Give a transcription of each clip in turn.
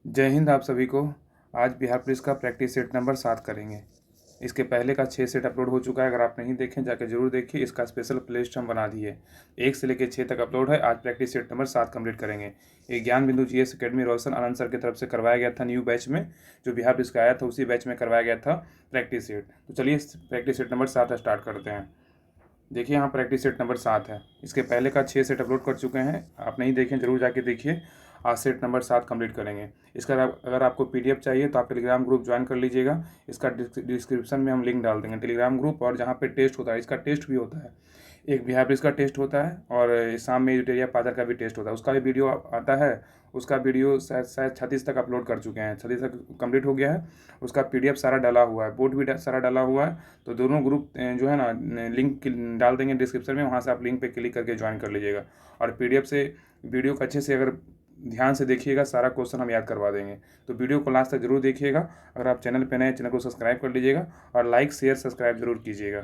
जय हिंद आप सभी को। आज बिहार पुलिस का प्रैक्टिस सेट नंबर 7 करेंगे। इसके पहले का 6 सेट अपलोड हो चुका है। अगर आप नहीं देखें जाकर जरूर देखिए। इसका स्पेशल प्लेलिस्ट हम बना दिए। 1 से लेकर 6 तक अपलोड है। आज प्रैक्टिस सेट नंबर 7 कंप्लीट करेंगे। ये ज्ञान बिंदु जीएस अकेडमी रोशन आनंद सर की तरफ से करवाया गया था। न्यू बैच में जो बिहार पुलिस का आया था उसी बैच में करवाया गया था प्रैक्टिस सेट। तो चलिए प्रैक्टिस सेट नंबर 7 स्टार्ट करते हैं। देखिए यहाँ प्रैक्टिस सेट नंबर 7 है। इसके पहले का 6 सेट अपलोड कर चुके हैं। आप नहीं देखें जरूर जाके देखिए। आज सेट नंबर 7 कंप्लीट करेंगे। इसका अगर आपको पीडीएफ चाहिए तो आप टेलीग्राम ग्रुप ज्वाइन कर लीजिएगा। इसका डिस्क्रिप्शन में हम लिंक डाल देंगे टेलीग्राम ग्रुप। और जहाँ पे टेस्ट होता है, इसका टेस्ट भी होता है। एक बिहार पुलिस का टेस्ट होता है और शाम में यूटेरिया पादर का भी टेस्ट होता है। उसका भी वीडियो आता है। उसका वीडियो शायद 36 तक अपलोड कर चुके हैं। 36 तक कंप्लीट हो गया है। उसका पीडीएफ सारा डाला हुआ है, बोर्ड भी सारा डाला हुआ है। तो दोनों ग्रुप जो है ना, लिंक डाल देंगे डिस्क्रिप्शन में। वहाँ से आप लिंक पे क्लिक करके ज्वाइन कर लीजिएगा। और पीडीएफ से वीडियो को अच्छे से अगर ध्यान से देखिएगा, सारा क्वेश्चन हम याद करवा देंगे। तो वीडियो को लास्ट तक जरूर देखिएगा। अगर आप चैनल पे नए हैं, चैनल को सब्सक्राइब कर लीजिएगा और लाइक शेयर सब्सक्राइब जरूर कीजिएगा।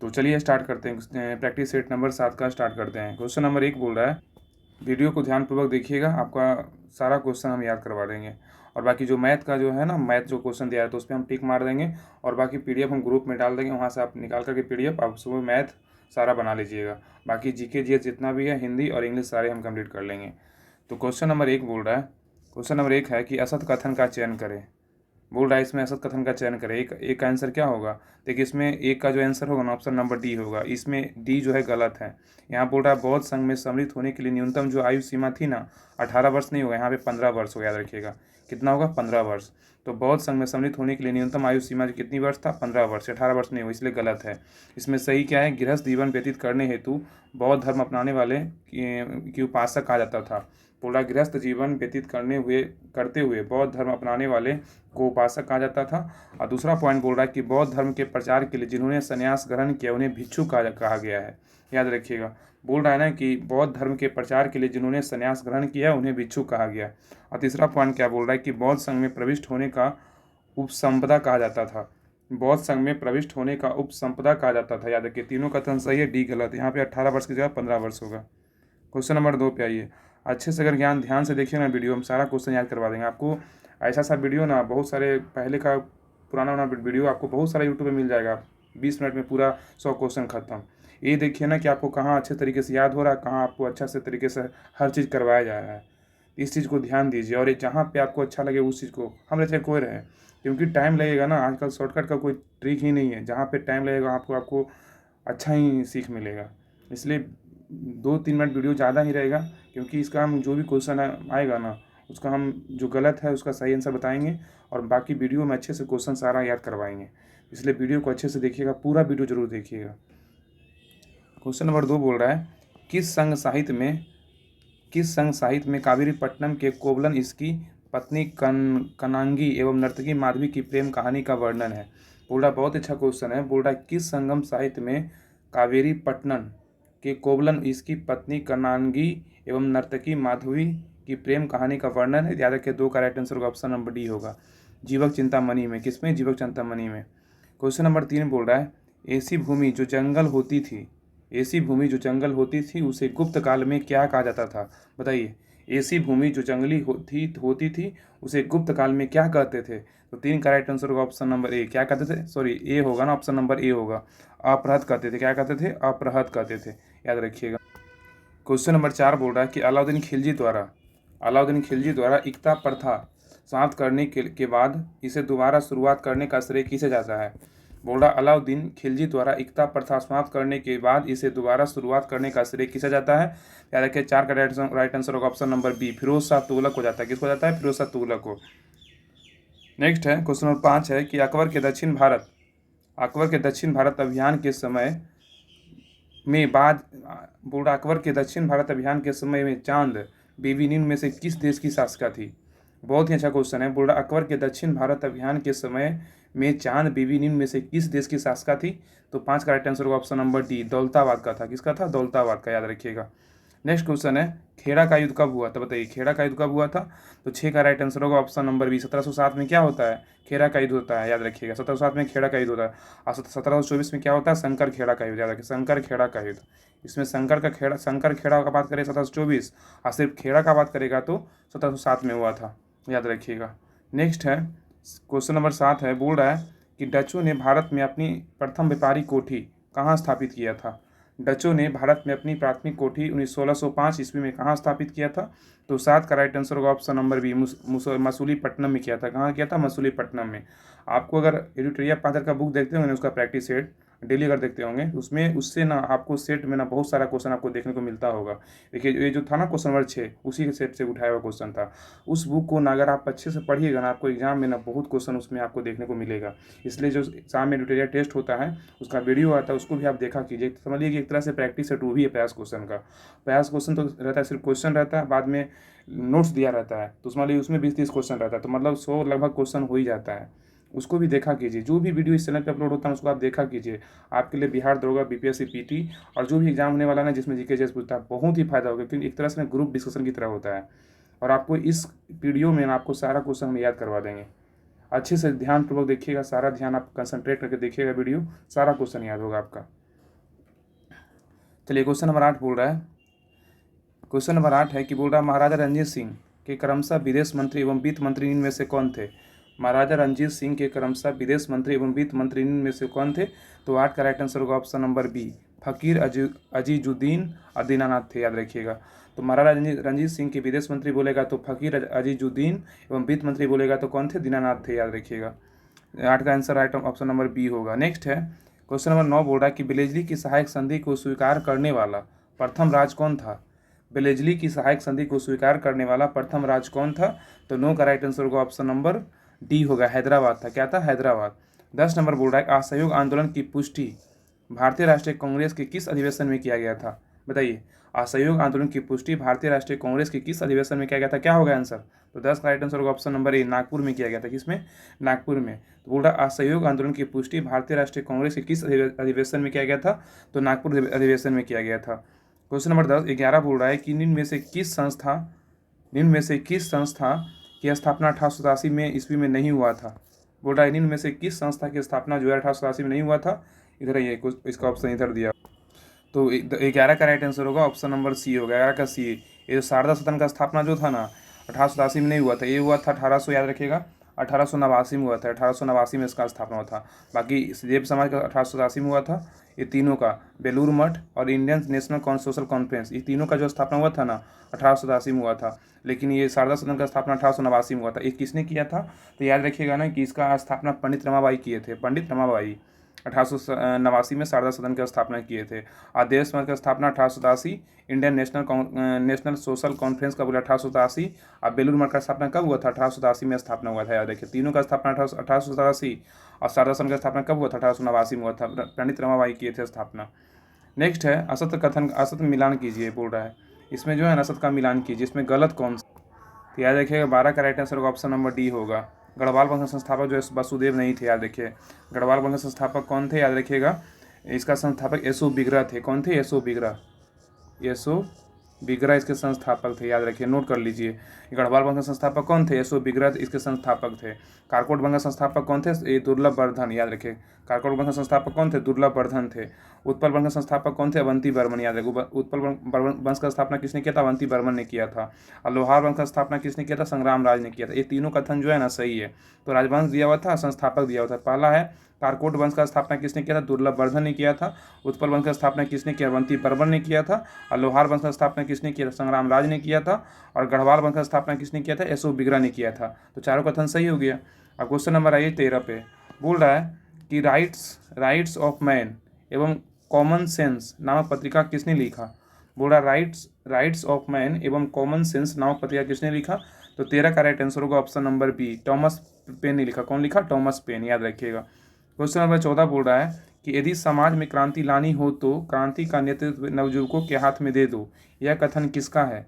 तो चलिए स्टार्ट करते हैं। प्रैक्टिस सेट नंबर 7 का स्टार्ट करते हैं। क्वेश्चन नंबर 1 बोल रहा है, वीडियो को ध्यानपूर्वक देखिएगा, आपका सारा क्वेश्चन हम याद करवा देंगे। और बाकी जो मैथ का जो है ना, मैथ जो क्वेश्चन दिया है तो उस पर हम टिक मार देंगे। और बाकी पीडीएफ हम ग्रुप में डाल देंगे। वहाँ से आप निकाल करके पीडीएफ आप सुबह मैथ सारा बना लीजिएगा। बाकी जीके जीएस जितना भी है, हिंदी और इंग्लिश सारे हम कंप्लीट कर लेंगे। तो क्वेश्चन नंबर 1 बोल रहा है, क्वेश्चन नंबर 1 है कि असत कथन का चयन करें। बोल रहा है इसमें असत कथन का चयन करें। एक का आंसर क्या होगा? देखिए इसमें एक का जो आंसर होगा ना, ऑप्शन नंबर डी होगा। इसमें डी जो है गलत है। यहाँ बोल रहा है बौद्ध संघ में सम्मिलित होने के लिए न्यूनतम जो आयु सीमा थी ना, 18 वर्ष नहीं होगा, यहाँ पे 15 वर्ष होगा। याद रखिएगा कितना होगा? 15 वर्ष। तो बौद्ध संघ में सम्मिलित होने के लिए न्यूनतम आयु सीमा जो कितनी वर्ष था? 15 वर्ष। 18 वर्ष नहीं होगा, इसलिए गलत है। इसमें सही क्या है? गृहस्थ जीवन व्यतीत करने हेतु बौद्ध धर्म अपनाने वाले की उपासक कहा जाता था। बोला गृहस्थ जीवन व्यतीत करते हुए बौद्ध धर्म अपनाने वाले को उपासक कहा जाता था। और दूसरा पॉइंट बोल रहा है कि बौद्ध धर्म के प्रचार के लिए जिन्होंने संन्यास ग्रहण किया उन्हें भिक्षु कहा गया है। याद रखिएगा, बोल रहा है ना कि बौद्ध धर्म के प्रचार के लिए जिन्होंने संन्यास ग्रहण किया उन्हें भिक्षु कहा गया। और तीसरा पॉइंट क्या बोल रहा है कि बौद्ध संघ में प्रविष्ट होने का उपसंपदा कहा जाता था। बौद्ध संघ में प्रविष्ट होने का उपसंपदा कहा जाता था। याद रखिए तीनों कथन सही है, डी गलत। यहाँ पे 18 वर्ष की जगह 15 वर्ष होगा। क्वेश्चन नंबर 2 पे आइए। अच्छे से अगर ध्यान से देखिए ना वीडियो, हम सारा क्वेश्चन याद करवा देंगे आपको। ऐसा सा वीडियो ना, बहुत सारे पहले का पुराना वीडियो आपको बहुत सारा यूट्यूब पे मिल जाएगा। 20 मिनट में पूरा 100 क्वेश्चन खत्म। ये देखिए ना कि आपको कहाँ अच्छे तरीके से याद हो रहा है, कहाँ आपको अच्छा से तरीके से हर चीज़ करवाया जा रहा है। इस चीज़ को ध्यान दीजिए। और जहाँ पे आपको अच्छा लगे उस चीज़ को हम रहे कोई रहे, क्योंकि टाइम लगेगा ना। आजकल शॉर्टकट का कोई ट्रिक ही नहीं है। जहाँ पे टाइम लगेगा आपको अच्छा ही सीख मिलेगा। इसलिए 2-3 मिनट वीडियो ज़्यादा ही रहेगा, क्योंकि इसका हम जो भी क्वेश्चन आएगा ना, उसका हम जो गलत है उसका सही आंसर बताएंगे। और बाकी वीडियो में अच्छे से क्वेश्चन सारा याद करवाएंगे। इसलिए वीडियो को अच्छे से देखिएगा, पूरा वीडियो जरूर देखिएगा। क्वेश्चन नंबर 2 बोल रहा है, किस संघ साहित्य में कावेरी पट्टनम के कोवलन इसकी पत्नी कनांगी एवं नर्तकी माधवी की प्रेम कहानी का वर्णन है। बोल रहा बहुत अच्छा क्वेश्चन है। बोल रहा है किस संगम साहित्य में कावेरी पट्टनम के कोवलन इसकी पत्नी कनांगी एवं नर्तकी माधवी की प्रेम कहानी का वर्णन है। याद रखिए 2 का राइट आंसर होगा, ऑप्शन नंबर डी होगा। जीवक चिंतामणि में। किसमें? जीवक चिंतामणि में। क्वेश्चन नंबर 3 बोल रहा है, ऐसी भूमि जो जंगल होती थी उसे गुप्त काल में क्या कहा जाता था? बताइए। ऐसी भूमि जो जंगली होती थी उसे गुप्त काल में क्या कहते थे? तो 3 का राइट आंसर होगा, ऑप्शन नंबर ए। क्या कहते थे? सॉरी, ए होगा ना, ऑप्शन नंबर ए होगा। अपहृत कहते थे। क्या कहते थे? अपहृत कहते थे। याद रखिएगा। क्वेश्चन नंबर 4 बोल रहा है कि अलाउद्दीन खिलजी द्वारा इक्ता प्रथा समाप्त करने के बाद इसे दोबारा शुरुआत करने का श्रेय किसे जाता है? बोल रहा अलाउद्दीन खिलजी द्वारा इक्ता प्रथा समाप्त करने के बाद इसे दोबारा शुरुआत करने का श्रेय किसे जाता है? याद रखिए 4 का राइट आंसर होगा, option number B, Firoz Shah Tughlaq को जाता है। किसको जाता है? फिरोज शाह तुगलक को। नेक्स्ट है क्वेश्चन नंबर 5 है कि अकबर के दक्षिण भारत अभियान के समय में चांद बीबी निम्न में से किस देश की शासिका थी? बहुत ही अच्छा क्वेश्चन है। बोल रहा अकबर के दक्षिण भारत अभियान के समय में चांद बीबी निम्न में से किस देश की शासिका थी? तो 5 का राइट आंसर होगा, ऑप्शन नंबर डी, दौलताबाद का था। किसका था? दौलताबाद का। याद रखिएगा। नेक्स्ट क्वेश्चन है खेड़ा का युद्ध कब हुआ था, बताइए खेड़ा का युद्ध कब हुआ था। तो 6 का राइट आंसर होगा ऑप्शन नंबर बी, 1707 में क्या होता है, खेड़ा का युद्ध होता है, याद रखिएगा 1707 में खेड़ा का युद्ध होता है। और 1724 में क्या होता है, शंकर खेड़ा का युद्ध, याद रखिए शंकर खेड़ा का युद्ध। इसमें शंकर खेड़ा का बात करें 1724, और सिर्फ खेड़ा का बात करेगा तो 1707 में हुआ था, याद रखिएगा। नेक्स्ट है क्वेश्चन नंबर 7 है, बोल रहा है कि डचों ने भारत में अपनी प्रथम व्यापारी कोठी कहाँ स्थापित किया था। डचों ने भारत में अपनी प्राथमिक कोठी 1605 ईस्वी में कहाँ स्थापित किया था। तो 7 का राइट आंसर होगा ऑप्शन नंबर बी, मसूलीपट्टनम में किया था। कहाँ किया था, मसूलीपट्टनम में। आपको अगर एडिटोरिया पादर का बुक देखते होंगे ना, उसका प्रैक्टिस सेट डेली अगर देखते होंगे, उसमें उससे ना आपको सेट में ना बहुत सारा क्वेश्चन आपको देखने को मिलता होगा। देखिए ये जो था ना क्वेश्चन नंबर 6, उसी के सेट से उठाया हुआ क्वेश्चन था। उस बुक को ना अगर आप अच्छे से पढ़िएगा ना, आपको एग्जाम में ना बहुत क्वेश्चन उसमें आपको देखने को मिलेगा। इसलिए जो एग्जाम में एडिटोरिया टेस्ट होता है उसका वीडियो आता है, उसको भी आप देखा कीजिए। समझिए कि एक तरह से प्रैक्टिस सेट वो भी है प्रयास क्वेश्चन का। प्रयास क्वेश्चन तो रहता है, सिर्फ क्वेश्चन रहता है, बाद में नोट्स दिया रहता है, तो समझिए उसमें 20-30 क्वेश्चन रहता है, तो मतलब 100 लगभग क्वेश्चन हो ही जाता है। उसको भी देखा कीजिए। जो भी वीडियो इस चैनल पे अपलोड होता है उसको आप देखा कीजिए। आपके लिए बिहार दरोगा, बीपीएससी, पीटी और जो भी एग्जाम होने वाला है जीसमें जीके जैसे पूछता है, बहुत ही फायदा होगा, क्योंकि एक तरह से ग्रुप डिस्कशन की तरह होता है। और आपको इस वीडियो में आपको सारा क्वेश्चन हम याद करवा देंगे। अच्छे से ध्यानपूर्वक देखिएगा, सारा ध्यान आप कंसंट्रेट करके देखिएगा वीडियो, सारा क्वेश्चन याद होगा आपका। चलिए क्वेश्चन नंबर 8 बोल रहा है, क्वेश्चन नंबर 8 है कि बोल रहा है महाराजा रणजीत सिंह के क्रमशः विदेश मंत्री एवं वित्त मंत्री इनमें से कौन थे। महाराजा रणजीत सिंह के क्रमशः विदेश मंत्री एवं वित्त मंत्री इनमें से कौन थे। तो 8 का राइट आंसर होगा ऑप्शन नंबर बी, फकीर अजीजुद्दीन और दीनानाथ थे, याद रखिएगा। तो महाराजा रणजीत सिंह के विदेश मंत्री बोलेगा तो फकीर अजीजुद्दीन, एवं वित्त मंत्री बोलेगा तो कौन थे, दीनानाथ थे, याद रखिएगा। 8 का answer right option number B होगा। नेक्स्ट है क्वेश्चन नंबर 9 बोल रहा है कि बेलेजली की सहायक संधि को स्वीकार करने वाला प्रथम राज कौन था। बेलेजली की सहायक संधि को स्वीकार करने वाला प्रथम राज कौन था। तो 9 का राइट आंसर होगा ऑप्शन नंबर डी होगा, हैदराबाद था। क्या था, हैदराबाद। 10 नंबर बोल रहा है असहयोग आंदोलन की पुष्टि भारतीय राष्ट्रीय कांग्रेस के किस अधिवेशन में किया गया था। बताइए, असहयोग आंदोलन की पुष्टि भारतीय राष्ट्रीय कांग्रेस के किस अधिवेशन में किया गया था, क्या होगा आंसर। तो 10 का राइट आंसर होगा ऑप्शन नंबर ए, नागपुर में किया गया था। किसमें, नागपुर में। तो बोल रहा असहयोग आंदोलन की पुष्टि भारतीय राष्ट्रीय कांग्रेस के किस अधिवेशन में किया गया था। तो नागपुर अधिवेशन में किया गया था। क्वेश्चन नंबर 11 बोल रहा है कि निम्न में से किस संस्था की स्थापना 1887 में ईस्वी में नहीं हुआ था। बोल रहा है निम्न में से किस संस्था की स्थापना जो है 1887 में नहीं हुआ था। इधर ये इसका ऑप्शन इधर दिया। तो 11 का राइट आंसर होगा ऑप्शन नंबर सी होगा, 11 का सी। ये जो शारदा सदन का स्थापना जो था ना 1887 में नहीं हुआ था, ये हुआ था 1800, याद रखिएगा 1889 में हुआ था। 1889 में इसका स्थापना हुआ था। बाकी देव समाज का 1887 में हुआ था। ये तीनों का, बेलूर मठ और इंडियन नेशनल सोशल कॉन्फ्रेंस, ये तीनों का जो स्थापना हुआ था ना 1887 में हुआ था। लेकिन ये शारदा सदन का स्थापना 1889 में हुआ था। ये किसने किया था, तो याद रखिएगा ना कि इसका स्थापना पंडित रमाबाई किए थे। पंडित रमाबाई 1889 में शारदा सदन की स्थापना किए थे। और देव समाज की स्थापना 1887, इंडियन नेशनल सोशल कॉन्फ्रेंस का बोला 1887, और बेलूर मठ का स्थापना कब हुआ था, 1887 में स्थापना हुआ था। याद रखिए, तीनों का स्थापना 1887 और शारदा सदन का स्थापना कब हुआ था, 1889 में हुआ था। पंडित रमाबाई किए थे स्थापना। नेक्स्ट है असत्य कथन, असत्य मिलान कीजिए बोल रहा है। इसमें जो है असत्य का मिलान कीजिए, इसमें गलत कौन सा। तो याद रखिएगा 12 का राइट आंसर होगा ऑप्शन नंबर डी होगा। गढ़वाल वंश के संस्थापक जो है वसुदेव नहीं थे, याद रखिए। गढ़वाल वंश के संस्थापक कौन थे, याद रखिएगा। इसका संस्थापक यसो बिगरा थे। कौन थे, यसो बिगरा। यसो बिगरा इसके संस्थापक थे, याद रखिए, नोट कर लीजिए। गढ़वाल वंश के संस्थापक कौन थे, यसो बिगरा इसके संस्थापक थे। कारकोट वंश के संस्थापक कौन थे, ये दुर्लभ वर्धन, याद रखिए। कारकोट वंश के संस्थापक कौन थे, दुर्लभ वर्धन थे। उत्पल वंश के संस्थापक कौन थे, अवंती वर्मन, याद रखिए। उत्पल वंश का स्थापना किसने किया था, अवंती वर्मन ने किया था। और लोहार वंश का स्थापना किसने किया था, संग्राम राज ने किया था। ये तीनों कथन जो है ना सही है। तो राजवंश दिया हुआ था, संस्थापक दिया हुआ था। पहला है कारकोट वंश का स्थापना किसने किया था, दुर्लभ वर्धन ने किया था। उत्पल वंश का स्थापना किसने किया, अवंती वर्मन ने किया था। और लोहार वंश का स्थापना किसने किया था, संग्राम राज ने किया था। और गढ़वाल वंश का स्थापना किसने किया था, यसो बिगरा ने किया था। तो चारों कथन सही हो गया। अब क्वेश्चन नंबर आइए 13 पे। बोल रहा है कि राइट्स ऑफ मैन एवं कॉमन सेंस नामक पत्रिका किसने लिखा। बोल रहा राइट्स ऑफ मैन एवं कॉमन सेंस नामक पत्रिका किसने लिखा। तो 13 का राइट आंसर होगा option number B, Thomas Paine ने लिखा। कौन लिखा, टॉमस पेन, याद रखिएगा। क्वेश्चन नंबर 14 बोल रहा है कि यदि समाज में क्रांति लानी हो तो क्रांति का नेतृत्व नवयुवकों के हाथ में दे दो, यह कथन किसका है।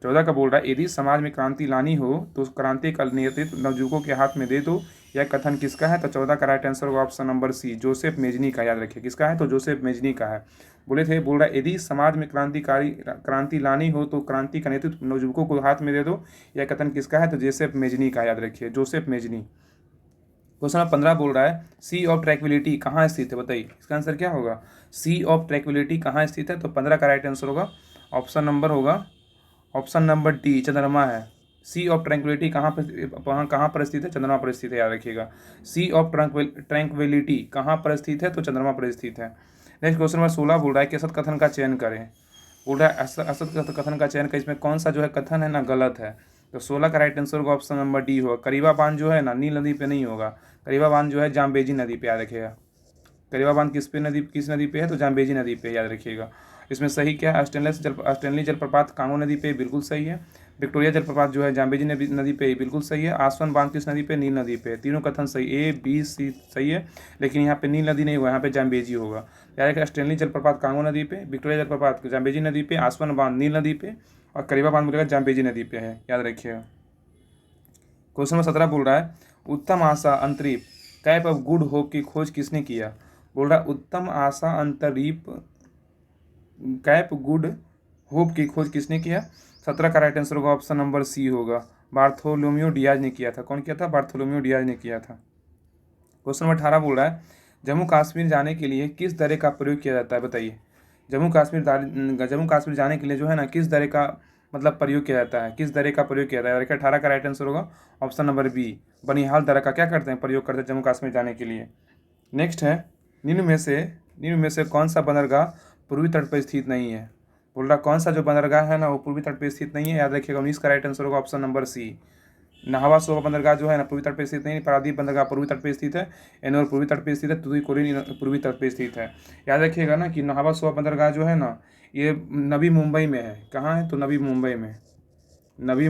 14 का बोल रहा है यदि समाज में क्रांति लानी हो तो क्रांति का नेतृत्व नवयुवकों के हाथ में दे दो, यह कथन किसका है? तो 14 का राइट आंसर होगा option number C, Joseph Mazzini का। याद रखिए किसका है? तो जोसेफ मेजनी का है। बोल रहा है यदि समाज में क्रांति लानी हो तो क्रांति का नेतृत्व नवयुवकों को हाथ में दे दो। यह कथन किसका है? तो जोसेफ मेजनी का। याद रखिए जोसेफ मेजनी। क्वेश्चन नंबर 15 बोल रहा है सी ऑफ ट्रैंक्विलिटी कहाँ स्थित है? बताइए इसका आंसर क्या होगा? सी ऑफ ट्रैंक्विलिटी कहाँ स्थित है? तो 15 का राइट आंसर होगा ऑप्शन नंबर डी, चंद्रमा है। सी ऑफ ट्रैंक्विलिटी कहाँ पर स्थित है? चंद्रमा पर स्थित है। याद रखिएगा सी ऑफ ट्रैंक्विलिटी कहाँ पर स्थित है? तो चंद्रमा पर स्थित है। नेक्स्ट क्वेश्चन नंबर 16 बोल रहा है कि असत कथन का चयन करें। बोल रहा है असत कथन का चयन करें, इसमें कौन सा जो है कथन है ना गलत है? तो 16 का राइट आंसर होगा ऑप्शन नंबर डी होगा। करीबा बांध जो है ना नील नदी पे नहीं होगा, करीबा बांध जो है जाम्बेजी नदी पे। याद रखिएगा करीबा बांध किस नदी पे है? तो जाम्बेजी नदी पे। याद रखिएगा इसमें सही क्या है? स्टेनली जलप्रपात कांगो नदी पे, बिल्कुल सही है। विक्टोरिया जलप्रपात जो है जाम्बेजी नदी पे, बिल्कुल सही है। आसवन बांध किस नदी पे? नील नदी पे। तीनों कथन सही, ए बी सी सही है, लेकिन यहाँ पे नील नदी नहीं होगा, यहाँ पे जाम्बेजी होगा। याद रखिएगा स्टेनली जलप्रपात कांगो नदी पे, विक्टोरिया जलप्रपात जाम्बेजी नदी पे, आसवन बांध नील नदी पे और करीबा बांध बोलेगा जाम्बेजी नदी पे है। याद रखिएगा। क्वेश्चन नंबर 17 बोल रहा है उत्तम आशा अंतरिप कैप ऑफ गुड होप की खोज किसने किया? बोल रहा है उत्तम आशा अंतरिप कैप गुड होप की खोज किसने किया? 17 का राइट आंसर होगा ऑप्शन नंबर सी होगा, बार्थोलोम्यू डियाज ने किया था। कौन किया था? बार्थोलोम्यू डियाज ने किया था। क्वेश्चन नंबर 18 बोल रहा है जम्मू कश्मीर जाने के लिए किस दरे का प्रयोग किया जाता है? बताइए जम्मू कश्मीर जाने के लिए जो है ना किस दरे का मतलब प्रयोग किया जाता है? किस दरे का प्रयोग किया जाता है? 18 का राइट आंसर होगा ऑप्शन नंबर बी, बनिहाल दरा का क्या करते हैं? प्रयोग करते हैं जम्मू कश्मीर जाने के लिए। नेक्स्ट है निम्न में से कौन सा बंदरगाह पूर्वी तट पर स्थित नहीं है? बोल रहा कौन सा जो बंदरगाह है ना वो पूर्वी तट पर स्थित नहीं है। याद रखिएगा 19 का राइट आंसर होगा ऑप्शन नंबर सी, नाहवा सोवा बंदरगाह जो है ना पूर्वी तट पर स्थित नहीं, पारादीप बंदरगाह पूर्वी तट पर स्थित है, एनोर पूर्वी तट पर स्थित है, तूतीकोरिन पूर्वी तट पर स्थित है। याद रखिएगा ना कि नाहवा सोवा बंदरगाह जो है ना ये नवी मुंबई में है। कहाँ है? तो नवी मुंबई में, नवी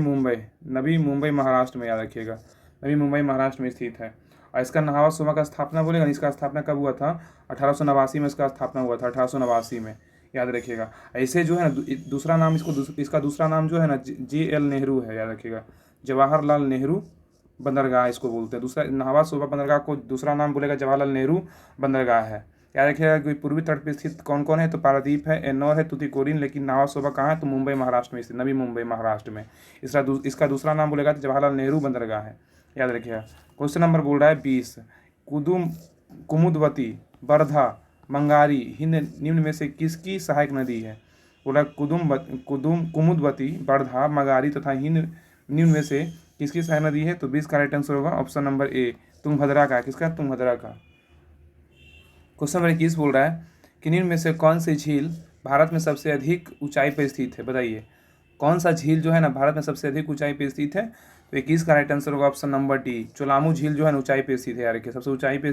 मुंबई महाराष्ट्र में। याद रखिएगा नवी मुंबई महाराष्ट्र में स्थित है। और इसका नाहवा सोवा का स्थापना बोलेगा, इसका स्थापना कब हुआ था? 1889 में इसका स्थापना हुआ था, 1889 में। याद रखिएगा ऐसे जो है ना दूसरा नाम इसका दूसरा नाम जो है ना JL नेहरू है। याद रखिएगा जवाहरलाल नेहरू बंदरगाह इसको बोलते हैं। दूसरा नाहवा सोवा बंदरगाह को दूसरा नाम बोलेगा जवाहरलाल नेहरू बंदरगाह है। याद रखिएगा कि पूर्वी तट पर स्थित कौन कौन है? तो पारादीप है, एन्नौर है, तूतीकोरिन, लेकिन नाहवा सोवा कहाँ है? तो मुंबई महाराष्ट्र में स्थित, नवी मुंबई महाराष्ट्र में। इसका दूसरा नाम बोलेगा तो जवाहरलाल नेहरू बंदरगाह है। याद रखिएगा। क्वेश्चन नंबर बोल रहा है 20 कुमुदवती, वर्धा, मंगारी हिंद निम्न में से किसकी सहायक नदी है? बोला कुमुदवती, वर्धा, मंगारी तथा हिंद निम्न में से किसकी सहायक नदी है? तो 20 का राइट आंसर होगा ऑप्शन नंबर ए, तुंगभद्रा का। किसका? तुंगभद्रा का। क्वेश्चन नंबर 21 बोल रहा है कि निम्न में से कौन सी झील भारत में सबसे अधिक ऊंचाई पर स्थित है? बताइए कौन सा झील जो है ना भारत में सबसे अधिक ऊंचाई पर स्थित है? तो 21 का राइट आंसर होगा ऑप्शन नंबर डी, चोलामू झील जो है ना ऊंचाई पे स्थित है। यार सबसे ऊंचाई पे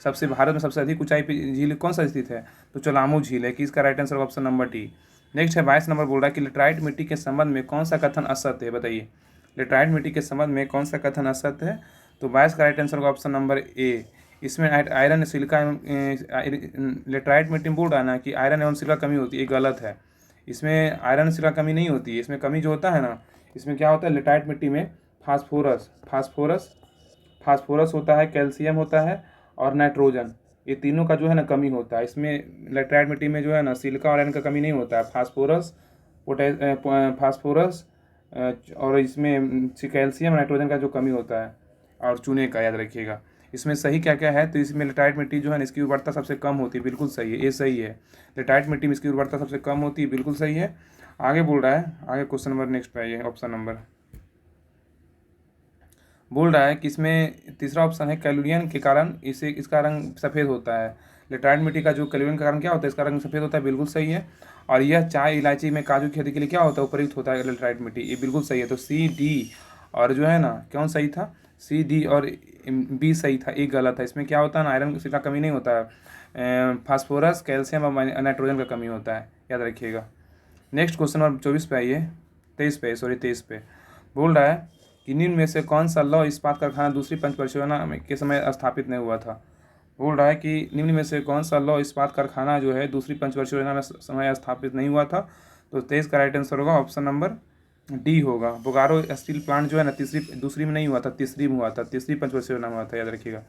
सबसे भारत में सबसे अधिक ऊंचाई पे झील कौन सा स्थित है? तो चोलामू झील है। 21 का राइट आंसर होगा ऑप्शन नंबर डी। नेक्स्ट है 22 नंबर बोल रहा है कि लेटराइट मिट्टी के संबंध में कौन सा कथन असत्य है? बताइए लेटराइट मिट्टी के संबंध में कौन सा कथन असत्य है? तो 22 का राइट आंसर होगा ऑप्शन नंबर ए, इसमें आयरन सिलिका लेटराइट मिट्टी में बोल रहा है ना कि आयरन एवं सिलिका कमी होती है, ये गलत है। इसमें आयरन सिलिका कमी नहीं होती है, इसमें कमी जो होता है ना इसमें क्या होता है लेटराइट मिट्टी में फास्फोरस होता है, कैल्शियम होता है और नाइट्रोजन, ये तीनों का जो है ना कमी होता है। इसमें लेटराइट मिट्टी में जो है ना सिलिका और आयरन का कमी नहीं होता है, फास्फोरस और इसमें कैल्शियम नाइट्रोजन का जो कमी होता है और चूने का। याद रखिएगा इसमें सही क्या क्या है? तो इसमें लेटराइट मिट्टी जो है ना इसकी उर्वरता सबसे कम होती है, बिल्कुल सही है, ये सही है। लेटराइट मिट्टी में इसकी उर्वरता सबसे कम होती है, बिल्कुल सही है। आगे बोल रहा है, आगे क्वेश्चन नंबर नेक्स्ट पे आइए, ऑप्शन नंबर बोल रहा है कि इसमें तीसरा ऑप्शन है कैलोरियन के कारण इसका रंग सफ़ेद होता है। लेटराइट मिट्टी का जो कैलोरियन का कारण क्या होता है? इसका रंग सफ़ेद होता है, बिल्कुल सही है। और यह चाय इलायची में काजू की खेती के लिए क्या होता है? उपयुक्त होता है लेटराइट मिट्टी, ये बिल्कुल सही है। तो सी डी और जो है ना कौन सही था? सी डी और बी सही था, एक गलत है। इसमें क्या होता है ना आयरन का कमी नहीं होता है, फास्फोरस कैल्शियम और नाइट्रोजन का कमी होता है। याद रखिएगा। नेक्स्ट क्वेश्चन नंबर 24 पे आइए, 23 पे बोल रहा है कि निम्न में से कौन सा लौह इस्पात कारखाना दूसरी पंच परियोजना के समय स्थापित नहीं हुआ था? बोल रहा है कि निम्न में से कौन सा लौह इस्पात कारखाना जो है दूसरी पंच परियोजना में समय स्थापित नहीं हुआ था? तो 23 का राइट आंसर होगा ऑप्शन नंबर डी होगा। बोकारो स्टील प्लांट जो है ना दूसरी में नहीं हुआ था, तीसरी में हुआ था। तीसरी पंचवर्षीय योजना में हुआ था, याद रखिएगा।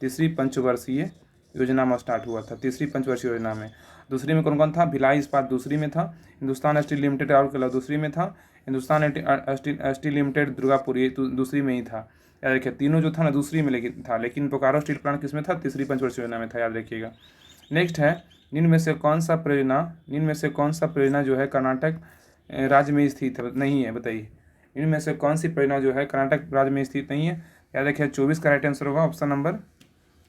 तीसरी पंचवर्षीय योजना में स्टार्ट हुआ था, तीसरी पंचवर्षीय योजना में। दूसरी में कौन कौन था? भिलाई इस्पात दूसरी में था, हिंदुस्तान स्टील लिमिटेड राउरकेला दूसरी में था, हिंदुस्तान स्टील लिमिटेड दुर्गापुर ये दूसरी में ही था। याद रखिए, तीनों जो था ना दूसरी में लेकिन बोकारो स्टील प्लांट किस में था? तीसरी पंचवर्षीय योजना में था, याद रखिएगा। नेक्स्ट है, निम्न में से कौन सा परियोजना जो है कर्नाटक राज्य में स्थित है? नहीं है, बताइए। इनमें से कौन सी परियोजना जो है कर्नाटक राज्य में स्थित नहीं है? याद रखिए, 24 का राइट आंसर होगा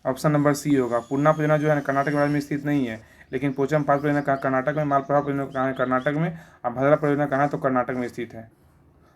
ऑप्शन नंबर सी होगा। पूर्णा परियोजना जो है कर्नाटक राज्य में स्थित नहीं है, लेकिन पोचमपाल परियोजना कहाँ? कर्नाटक में। मालप्रभा परियोजना कहाँ है? कर्नाटक में। और भद्रा परियोजना कहाँ है? तो कर्नाटक में स्थित है।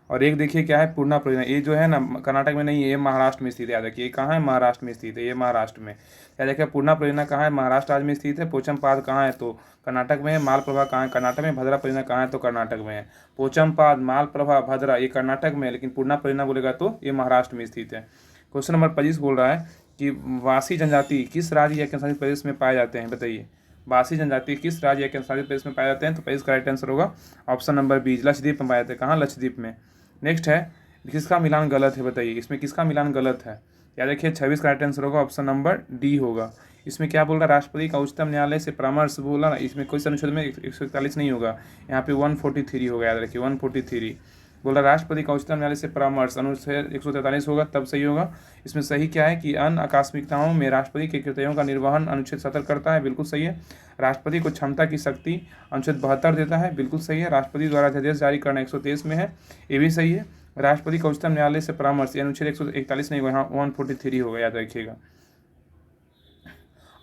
और एक देखिए क्या है, पूर्णा परियोजना, ये जो है ना कर्नाटक में नहीं है, ये महाराष्ट्र में स्थित है। याद रखिए, ये कहाँ है? महाराष्ट्र में स्थित है, ये महाराष्ट्र में। याद रखिए, पूर्णा परियोजना कहाँ है? महाराष्ट्र राज्य में स्थित है। पोचमपाद कहाँ है? तो कर्नाटक में है। मालप्रभा कहाँ है? कर्नाटक में। भद्रा परियोजना कहाँ है? तो कर्नाटक में है। पोचमपाद, मालप्रभा, भद्रा ये कर्नाटक में है, लेकिन पूर्णा परियोजना बोलेगा तो ये महाराष्ट्र में स्थित है। क्वेश्चन नंबर 25 बोल रहा है कि वासी जनजाति किस राज्य या केंद्रशासित प्रदेश में पाए जाते हैं? बताइए, वासी जनजाति किस राज्य या केंद्रशासित प्रदेश में पाए जाते हैं? तो 25 का राइट आंसर होगा ऑप्शन नंबर बी, लक्षद्वीप में पाए जाते हैं। कहाँ? लक्षद्वीप में। नेक्स्ट है, किसका मिलान गलत है? बताइए, इसमें किसका मिलान गलत है? याद रखिए, 26 का राइट आंसर होगा ऑप्शन नंबर डी होगा। इसमें क्या बोल रहा है? राष्ट्रपति का उच्चतम न्यायालय से परामर्श बोला ना, इसमें कोई अनुच्छेद में 141 नहीं होगा, यहाँ पे 143 होगा। याद रखिए, 143 बोल रहा राष्ट्रपति का उच्चतम न्यायालय से परामर्श, अनुच्छेद 143 होगा, तब सही होगा। इसमें सही क्या है कि अन्य आकस्मिकताओं में राष्ट्रपति के कर्तव्यों का निर्वहन अनुच्छेद 70 करता है, बिल्कुल सही है। राष्ट्रपति को क्षमता की शक्ति अनुच्छेद 72 देता है, बिल्कुल सही है। राष्ट्रपति द्वारा अध्यादेश जारी करना 123 में है, ये भी सही है। राष्ट्रपति का उच्चतम न्यायालय से परामर्श, अनुच्छेद 141 नहीं होगा, यहाँ 143 होगा, याद रखिएगा।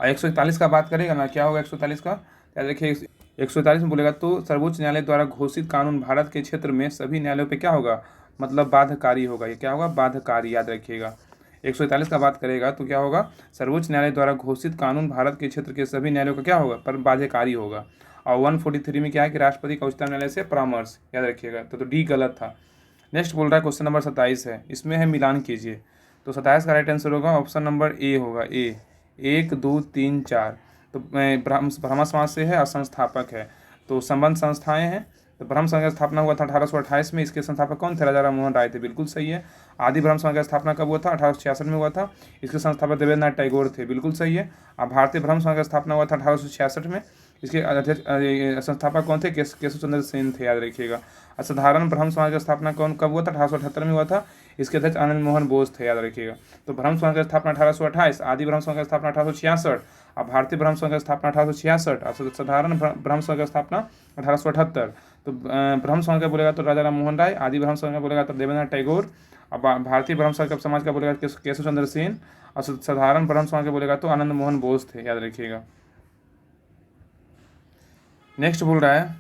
और 141 का बात करेगा ना, क्या होगा 141 का? याद रखिए, 141 में बोलेगा तो सर्वोच्च न्यायालय द्वारा घोषित कानून भारत के क्षेत्र में सभी न्यायालयों पे क्या होगा? मतलब बाध्यकारी होगा। ये क्या होगा? बाध्यकारी, याद रखिएगा। 141 का बात करेगा तो क्या होगा? सर्वोच्च न्यायालय द्वारा घोषित कानून भारत के क्षेत्र के सभी न्यायालयों का क्या होगा? पर बाध्यकारी होगा। और 143 में क्या है कि राष्ट्रपति का उच्चतम न्यायालय से परामर्श, याद रखिएगा। तो डी गलत था। नेक्स्ट बोल रहा है, क्वेश्चन नंबर 27 है, इसमें है मिलान कीजिए। तो 27 का राइट आंसर होगा ऑप्शन नंबर ए होगा, ए। 1 2 3 4 तो ब्रह्म समाज से है और संस्थापक है, तो संबंध संस्थाएं हैं। तो ब्रह्म समाज का स्थापना हुआ था 1828 में। इसके संस्थापक कौन थे? राजा राम मोहन राय थे, बिल्कुल सही है। आदि ब्रह्म समाज का स्थापना कब हुआ था? 1866 में हुआ था। इसके संस्थापक देवेंद्रनाथ टैगोर थे, बिल्कुल सही है। और भारतीय ब्रह्म समाज का स्थापना हुआ था 1866 में। इसके अध्यक्ष संस्थापक कौन थे? केशव चंद्र सेन थे, याद रखिएगा। असाधारण ब्रह्म समाज का स्थापना कब हुआ था? 1878 में हुआ था। इसके अध्यक्ष आनंद मोहन बोस थे, याद रखिएगा। तो ब्रह्म समाज का स्थापना 1828, आदि ब्रह्म समाज का स्थापना 1866 और भारतीय ब्रह्म समाज का स्थापना 1866 और साधारण ब्रह्म समाज का स्थापना 1878। तो ब्रह्म समाज का बोलेगा तो राजा राम मोहन राय, आदि ब्रह्म समाज का बोलेगा तो देवेंद्रनाथ टैगोर, और भारतीय ब्रह्म समाज का बोलेगा केशव चंद्र सेन, और साधारण ब्रह्म समाज का बोलेगा तो आनंद मोहन बोस थे, याद रखिएगा। नेक्स्ट बोल रहा है,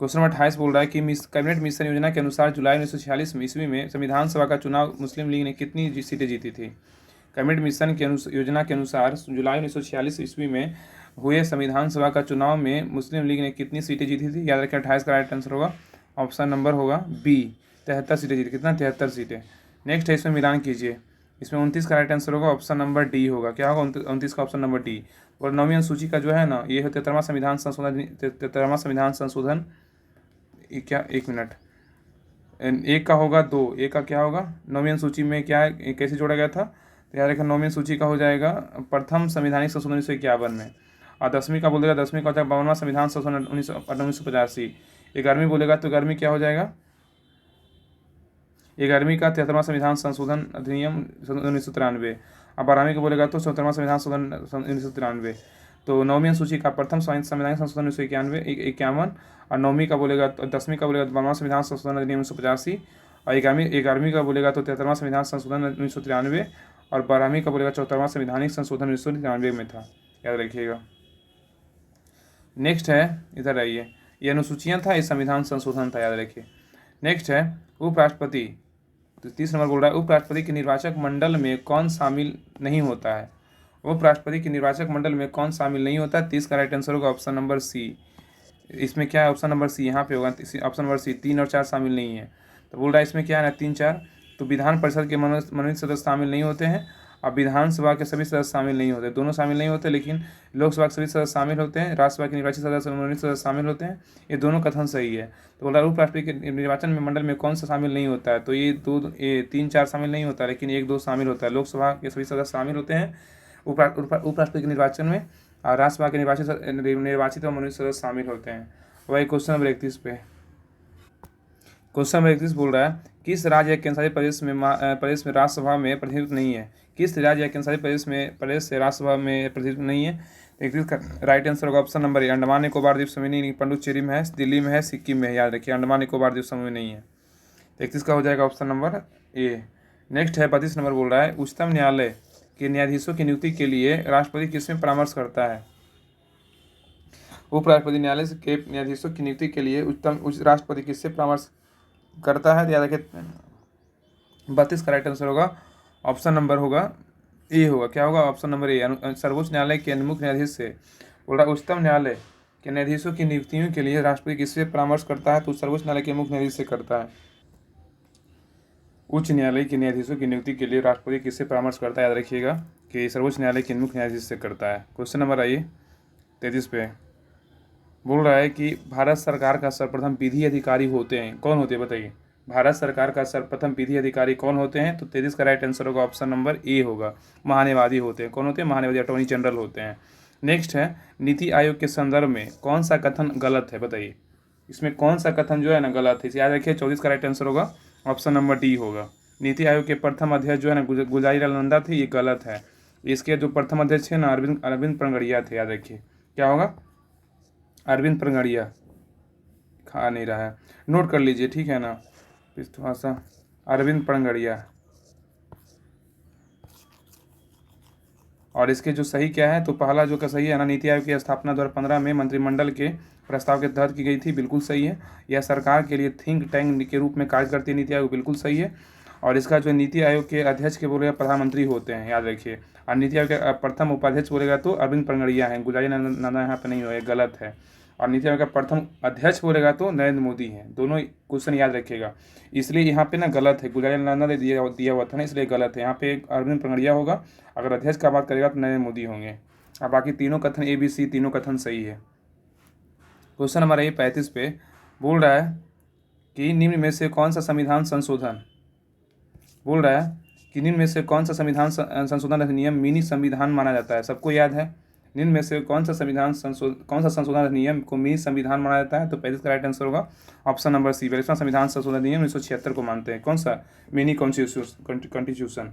क्वेश्चन नंबर 28 बोल रहा है कि कैबिनेट मिशन योजना के अनुसार जुलाई 1946 ईस्वी में संविधान सभा का चुनाव मुस्लिम लीग ने कितनी सीटें जीती थी? कैबिनेट मिशन के योजना के अनुसार जुलाई 1946 ईस्वी में हुए संविधान सभा का चुनाव में मुस्लिम लीग ने कितनी सीटें जीती थी? याद रखें, 28 का राइट आंसर होगा ऑप्शन नंबर होगा बी, 73 सीटें जीती। कितना? 73 सीटें। नेक्स्ट है, इसमें मिलान कीजिए। इसमें 29 का राइट आंसर होगा ऑप्शन नंबर डी होगा। क्या होगा? 29 का ऑप्शन नंबर डी। और 9वीं अनुसूची का जो है ना, ये है 73वां संविधान संशोधन। क्या, एक मिनट, एक का होगा 2, एक का क्या होगा? 9वीं अनुसूची में क्या है, कैसे जोड़ा गया था? तो याद रखिए, 9वीं सूची का हो जाएगा प्रथम संवैधानिक संशोधन 1951 में। और 10वीं का बोलेगा, 10वीं का होता है 52वां संविधान संशोधन 1985। 11वीं बोलेगा तो 11वीं क्या हो जाएगा? 11वीं का 73वां संविधान संशोधन अधिनियम 1993। और 12वीं का बोलेगा तो 74वां संविधान संशोधन 1993। तो 9वीं सूची का प्रथम संवैधानिक संशोधन 1951, और 9वीं का बोलेगा तो 10वीं का बोलेगा तो 52वां संविधान संशोधन अधिनियम 1985, और 11वीं का बोलेगा तो 73वां संविधान संशोधन 1993, और 12वीं का बोलेगा 74वां संवैधानिक संशोधन 1993 में था, याद रखिएगा। नेक्स्ट है, इधर आइए, ये अनुसूचियाँ था, ये संविधान संशोधन था, याद रखिए। नेक्स्ट है उपराष्ट्रपति। तो 30 नंबर बोल रहा है, उपराष्ट्रपति के निर्वाचक मंडल में कौन शामिल नहीं होता है? उपराष्ट्रपति के निर्वाचक मंडल में कौन शामिल नहीं होता है? 30 का राइट आंसर होगा ऑप्शन नंबर सी। इसमें क्या है? ऑप्शन नंबर सी यहाँ पे होगा, ऑप्शन नंबर सी। 3 और 4 शामिल नहीं है। तो बोल रहा है इसमें क्या है ना, 3 4। तो विधान परिषद के मनोनीत सदस्य शामिल नहीं होते हैं, अब विधानसभा के सभी सदस्य शामिल नहीं होते, दोनों शामिल नहीं होते, लेकिन लोकसभा के सभी सदस्य शामिल होते हैं, राज्यसभा के निर्वाचित सदस्य मनोनीत सदस्य शामिल होते हैं। ये दोनों कथन सही है। तो बोला उपराष्ट्रपति के निर्वाचन में मंडल में कौन सा शामिल नहीं होता है, तो ये 3 4 शामिल नहीं होता, लेकिन 1 2 शामिल होता है। लोकसभा के सभी सदस्य शामिल होते हैं उपराष्ट्रपति के निर्वाचन में, और राज्यसभा के निर्वाचित और मनोनीत सदस्य शामिल होते हैं। वही क्वेश्चन नंबर 31 पे, क्वेश्चन नंबर 31 बोल रहा है किस राज्य या केंद्रशासित प्रदेश में राज्यसभा में प्रतिनिधित्व नहीं है। किस राज्य या केंद्रशासित प्रदेश से राज्यसभा में प्रतिनिधित्व नहीं है। 31 का राइट आंसर होगा ऑप्शन नंबर ए, अंडमान निकोबार द्वीप समूह नहीं, पुडुचेरी में है, दिल्ली में है, सिक्किम में है। याद रखिए अंडमान निकोबार द्वीप समूह नहीं है। 31 का हो जाएगा ऑप्शन नंबर ए। नेक्स्ट है 32 नंबर बोल रहा है उच्चतम न्यायालय के न्यायाधीशों की नियुक्ति के लिए राष्ट्रपति किसमें परामर्श करता है। उपराष्ट्रपति न्यायालय के न्यायाधीशों की नियुक्ति के लिए राष्ट्रपति किससे परामर्श करता है। याद रखिए 32 का राइट आंसर होगा ऑप्शन नंबर होगा ए होगा। क्या होगा ऑप्शन नंबर ए, सर्वोच्च न्यायालय के मुख्य न्यायाधीश से। बोल रहा उच्चतम न्यायालय के न्यायाधीशों की नियुक्तियों के लिए राष्ट्रपति किससे परामर्श करता है, तो सर्वोच्च न्यायालय के मुख्य न्यायाधीश से करता है। उच्च न्यायालय के न्यायाधीशों की नियुक्ति के लिए राष्ट्रपति किससे परामर्श करता है। याद रखिएगा कि सर्वोच्च न्यायालय के मुख्य न्यायाधीश से करता है। क्वेश्चन नंबर आइए 33 पे, बोल रहा है कि भारत सरकार का सर्वप्रथम विधि अधिकारी होते हैं, कौन होते हैं बताइए। भारत सरकार का सर्वप्रथम विधि अधिकारी कौन होते हैं, तो 33 का राइट आंसर होगा ऑप्शन नंबर ए होगा, महान्यायवादी होते हैं। कौन होते हैं, महान्यायवादी, अटॉर्नी जनरल होते हैं। नेक्स्ट है नीति आयोग के संदर्भ में कौन सा कथन गलत है बताइए। इसमें कौन सा कथन जो है ना गलत है, इसे याद रखिए। 34 का राइट आंसर होगा ऑप्शन नंबर डी होगा। नीति आयोग के प्रथम अध्यक्ष जो है ना गुलजारी लाल नंदा थे, ये गलत है। इसके जो प्रथम अध्यक्ष है ना अरविंद पंगड़िया थे। याद रखिए क्या होगा, अरविंद पंगड़िया। खा नहीं रहा है, नोट कर लीजिए, ठीक है ना। थोड़ा सा अरविंद पंगड़िया। और इसके जो सही क्या है, तो पहला जो का सही है ना, नीति आयोग की स्थापना 2015 में मंत्रिमंडल के प्रस्ताव के तहत की गई थी, बिल्कुल सही है। यह सरकार के लिए थिंक टैंक के रूप में कार्य करती है नीति आयोग, बिल्कुल सही है। और इसका जो नीति आयोग के अध्यक्ष के बोलेगा प्रधानमंत्री होते हैं, याद रखिए। और नीति आयोग के प्रथम उपाध्यक्ष बोलेगा तो अरविंद पंगड़िया हैं, गुलजारी नंदा यहाँ पे नहीं हो, गलत है। और नीति आयोग का प्रथम अध्यक्ष बोलेगा तो नरेंद्र मोदी हैं। दोनों क्वेश्चन याद रखिएगा, इसलिए यहाँ पे ना गलत है, गुलजारी नंदा ने दिया हुआ था ना, इसलिए गलत है। यहाँ पे अरविंद पंगड़िया होगा, अगर अध्यक्ष का बात करेगा तो नरेंद्र मोदी होंगे। अब बाकी तीनों कथन ए बी सी तीनों कथन सही है। क्वेश्चन नंबर 35 पे बोल रहा है कि निम्न में से कौन सा संविधान संशोधन, बोल रहा है कि निम्न में से कौन सा संविधान संशोधन अधिनियम मिनी संविधान माना जाता है। सबको याद है, निम्न में से कौन सा संशोधन अधिनियम को मिनी संविधान माना जाता है, तो 35 का राइट आंसर होगा ऑप्शन नंबर सी, 42वां संविधान संशोधन अधिनियम 1976 को मानते हैं। कौन सा, मिनी कॉन्स्टिट्यूशन,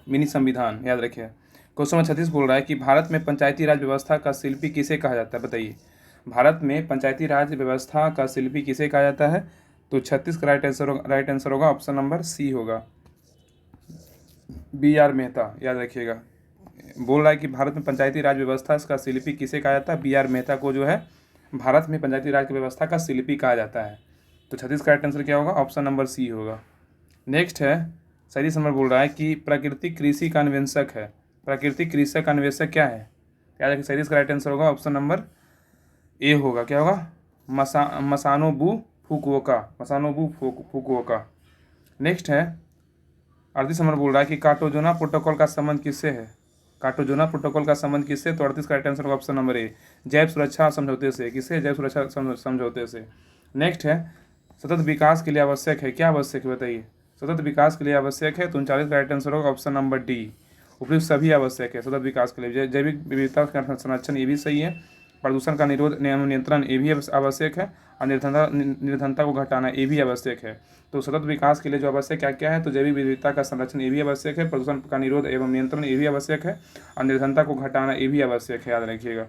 मिनी संविधान, याद रखिए। क्वेश्चन नंबर 36 बोल रहा है कि भारत में पंचायती राज व्यवस्था का शिल्पी किसे कहा जाता है बताइए। भारत में पंचायती राज व्यवस्था का शिल्पी किसे कहा जाता है, तो 36 का राइट आंसर होगा ऑप्शन नंबर सी होगा, BR मेहता। याद रखिएगा, बोल रहा है कि भारत में पंचायती राज व्यवस्था का शिल्पी किसे कहा जाता है, BR मेहता को जो है भारत में पंचायती राज की व्यवस्था का शिल्पी कहा जाता है। तो 36 का राइट आंसर क्या होगा, ऑप्शन नंबर सी होगा। नेक्स्ट है 37 नंबर बोल रहा है कि प्राकृतिक कृषि का अन्वेषक है। प्राकृतिक कृषि का अन्वेषक क्या है, याद रखिए। 37 का राइट आंसर होगा ऑप्शन नंबर ए होगा। क्या होगा, मसानोबू फुकुओका। नेक्स्ट है 38 नंबर बोल रहा है कि कार्टागोना प्रोटोकॉल का संबंध किससे है। कार्टागोना प्रोटोकॉल का संबंध किससे, तो 38 का राइट आंसर होगा ऑप्शन नंबर ए, जैव सुरक्षा समझौते से। किससे, जैव सुरक्षा समझौते से। नेक्स्ट है सतत विकास के लिए आवश्यक है, क्या आवश्यक है बताइए। सतत विकास के लिए आवश्यक है, तो 39 का राइट आंसर होगा ऑप्शन नंबर डी, उपयुक्त सभी आवश्यक है सतत विकास के लिए। जैविक विविधता का संरक्षण, ये भी सही है। प्रदूषण का निरोध नियंत्रण, ये भी आवश्यक है। और निर्धनता को घटाना, ये भी आवश्यक है। तो सतत विकास के लिए जो आवश्यक क्या क्या है, तो जैविक विविधता का संरक्षण, ये भी आवश्यक है। प्रदूषण का निरोध एवं नियंत्रण, ये भी आवश्यक है। और निर्धनता को घटाना, ये भी आवश्यक है, याद रखिएगा।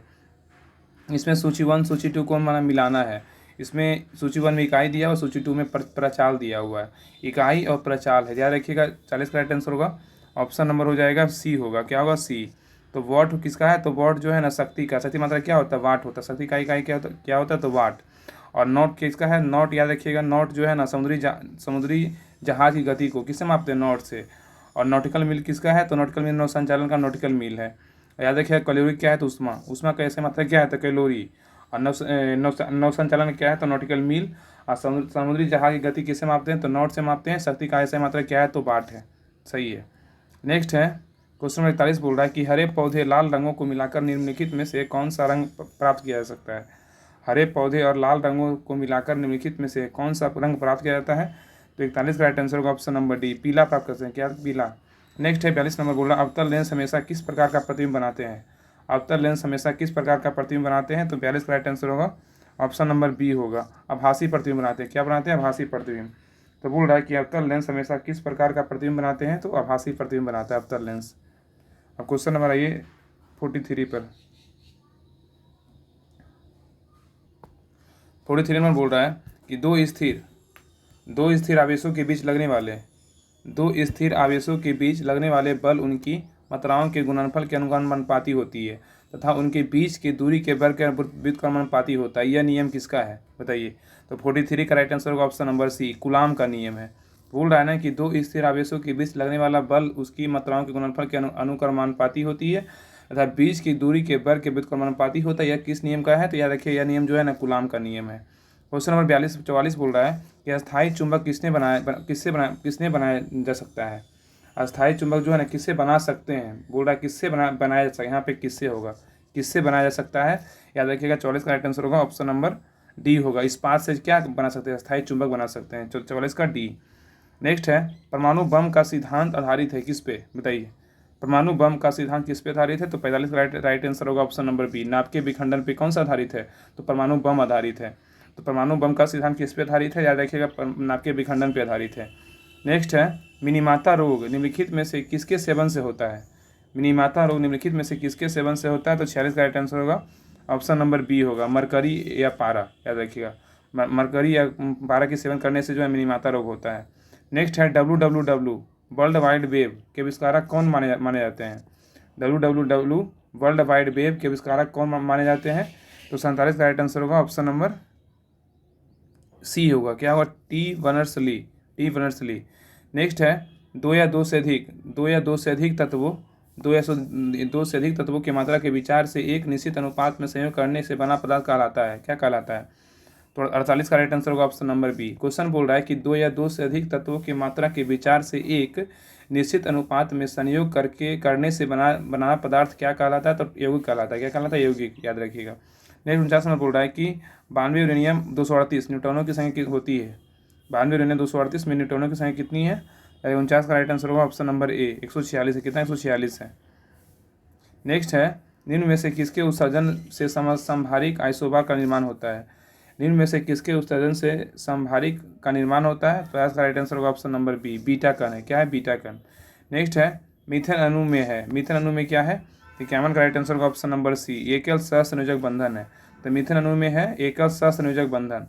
इसमें सूची 1 सूची 2 को माना मिलाना है। इसमें सूची 1 में इकाई दिया और सूची 2 में प्रचाल दिया हुआ है। इकाई और प्रचाल है, याद रखिएगा। 40 का राइट आंसर होगा ऑप्शन नंबर हो जाएगा सी होगा। क्या होगा, सी। तो वॉट किसका है, तो वॉट जो है ना शक्ति का, शक्ति मात्रा क्या होता है, वाट होता है। शक्ति का इकाई क्या होता है, तो वाट। और नॉट किसका है, नॉट, याद रखिएगा। नॉट जो है ना समुद्री जहाज की गति को किससे मापते हैं, नॉट से। और नॉटिकल मील किसका है, तो नॉटिकल मील नौ संचालन का नॉटिकल मील है। याद रखिएगा कैलोरी क्या है, तो उष्मा कैसे मात्रा क्या है, तो कैलोरी। और नौ संचालन क्या है, तो नॉटिकल मील। और समुद्री जहाज की गति किससे मापते हैं, तो नॉट से मापते हैं। शक्ति का ऐसे मात्रा क्या है, तो वाट है, सही है। नेक्स्ट है क्वेश्चन नंबर 41 बोल रहा है कि हरे पौधे लाल रंगों को मिलाकर निम्नलिखित में से कौन सा रंग प्राप्त किया जा सकता है। हरे पौधे और लाल रंगों को मिलाकर निम्नलिखित में से कौन सा रंग प्राप्त किया जाता है। तो 41 का राइट आंसर होगा ऑप्शन नंबर डी, पीला प्राप्त करते हैं। क्या पीला। नेक्स्ट है 42 नंबर बोल रहा है अवतल लेंस हमेशा किस प्रकार का प्रतिबिंब बनाते हैं। अवतल लेंस हमेशा किस प्रकार का प्रतिबिंब बनाते हैं। तो 42 का राइट आंसर होगा ऑप्शन नंबर बी होगा, आभासी प्रतिबिंब बनाते हैं। क्या बनाते हैं, आभासी प्रतिबिंब। तो बोल रहा है कि अवतल लेंस हमेशा किस प्रकार का प्रतिबिंब बनाते हैं। तो आभासी प्रतिबिंब बनाता है अवतल लेंस। अब क्वेश्चन नंबर आइए 43 पर। 43 नंबर बोल रहा है कि दो स्थिर आवेशों के बीच लगने वाले बल उनकी मात्राओं के गुणनफल के अनुपाती होती है तथा उनके बीच की दूरी के वर्ग के व्युत्क्रमानुपाती होता है। यह नियम किसका है बताइए। तो 43 का राइट आंसर होगा ऑप्शन नंबर सी, कूलाम का नियम है। बोल रहा है ना कि दो स्थिर आवेशों के बीच लगने वाला बल उसकी मात्राओं के गुणनफल के अनुक्रमानुपाती होती है तथा बीच की दूरी के वर्ग के व्युत्क्रमानुपाती होता है। यह किस नियम का है। तो याद रखिए यह नियम जो है ना कूलाम का नियम है। क्वेश्चन नंबर 44 बोल रहा है कि अस्थायी चुंबक किसने बनाया जा सकता है। अस्थायी चुंबक जो है ना किससे बना सकते हैं। बोल रहा है किससे बनाया जा सकता है। यहाँ पे किससे होगा, किससे बनाया जा सकता है। याद रखिएगा 44 का राइट आंसर होगा ऑप्शन नंबर डी होगा, इस्पात से क्या बना सकते हैं, अस्थायी चुंबक बना सकते हैं। 44 का डी। नेक्स्ट है परमाणु बम का सिद्धांत आधारित है किस पे बताइए। परमाणु बम का सिद्धांत किस पे आधारित है। तो 45 का राइट आंसर होगा ऑप्शन नंबर बी, नाभिक के विखंडन पे कौन सा आधारित है। तो परमाणु बम आधारित है। तो परमाणु बम का सिद्धांत किस पे आधारित है। याद रखिएगा नाभिक के विखंडन पे आधारित है। नेक्स्ट है मिनीमाता रोग निम्नलिखित में से किसके सेवन से होता है। मिनीमाता रोग निम्नलिखित में से किसके सेवन से होता है। तो 46 का राइट आंसर होगा ऑप्शन नंबर बी होगा, मरकरी या पारा। याद रखिएगा मरकरी या पारा के सेवन करने से जो है मिनीमाता रोग होता है। नेक्स्ट है WWW वर्ल्ड वाइड वेब के आविष्कारक कौन माने जाते हैं। WWW वर्ल्ड वाइड वेब के आविष्कारक कौन माने जाते हैं। तो 47 का राइट आंसर होगा ऑप्शन नंबर सी होगा। क्या होगा, टी बर्नर्स-ली। नेक्स्ट है दो या दो से अधिक तत्वों की मात्रा के विचार से एक निश्चित अनुपात में संयोग करने से बना पदार्थ कहलाता है। क्या कहलाता है। तो 48 का राइट आंसर होगा ऑप्शन नंबर बी। क्वेश्चन बोल रहा है कि दो या दो से अधिक तत्वों की मात्रा के विचार से एक निश्चित अनुपात में संयोग करने से बना पदार्थ क्या कहलाता है। तो यौगिक कहलाता है। क्या कहलाता है, यौगिक। याद रखिएगा। नेक्स्ट 49 नंबर बोल रहा है कि 92 यूरेनियम 238 न्यूट्रॉनों की संख्या होती है। 92 यूरेनियम 238 में न्यूट्रॉनों की संख्या कितनी है। 49 का राइट आंसर होगा ऑप्शन नंबर ए, 146 है। कितना, 146 है। नेक्स्ट है निम्न में से किसके उत्सर्जन से समभारिक आइसोबार का निर्माण होता है। निम्न में से किसके उत्सर्जन से समभारिक का निर्माण होता है। तो इसका राइट आंसर होगा ऑप्शन नंबर बी, बीटा कण है। क्या है, बीटा कण। नेक्स्ट है मीथेन अणु में क्या है। 51 का राइट आंसर होगा ऑप्शन नंबर सी, एकल सहसंयोजक बंधन है। तो मीथेन अणु में है एकल सहसंयोजक बंधन।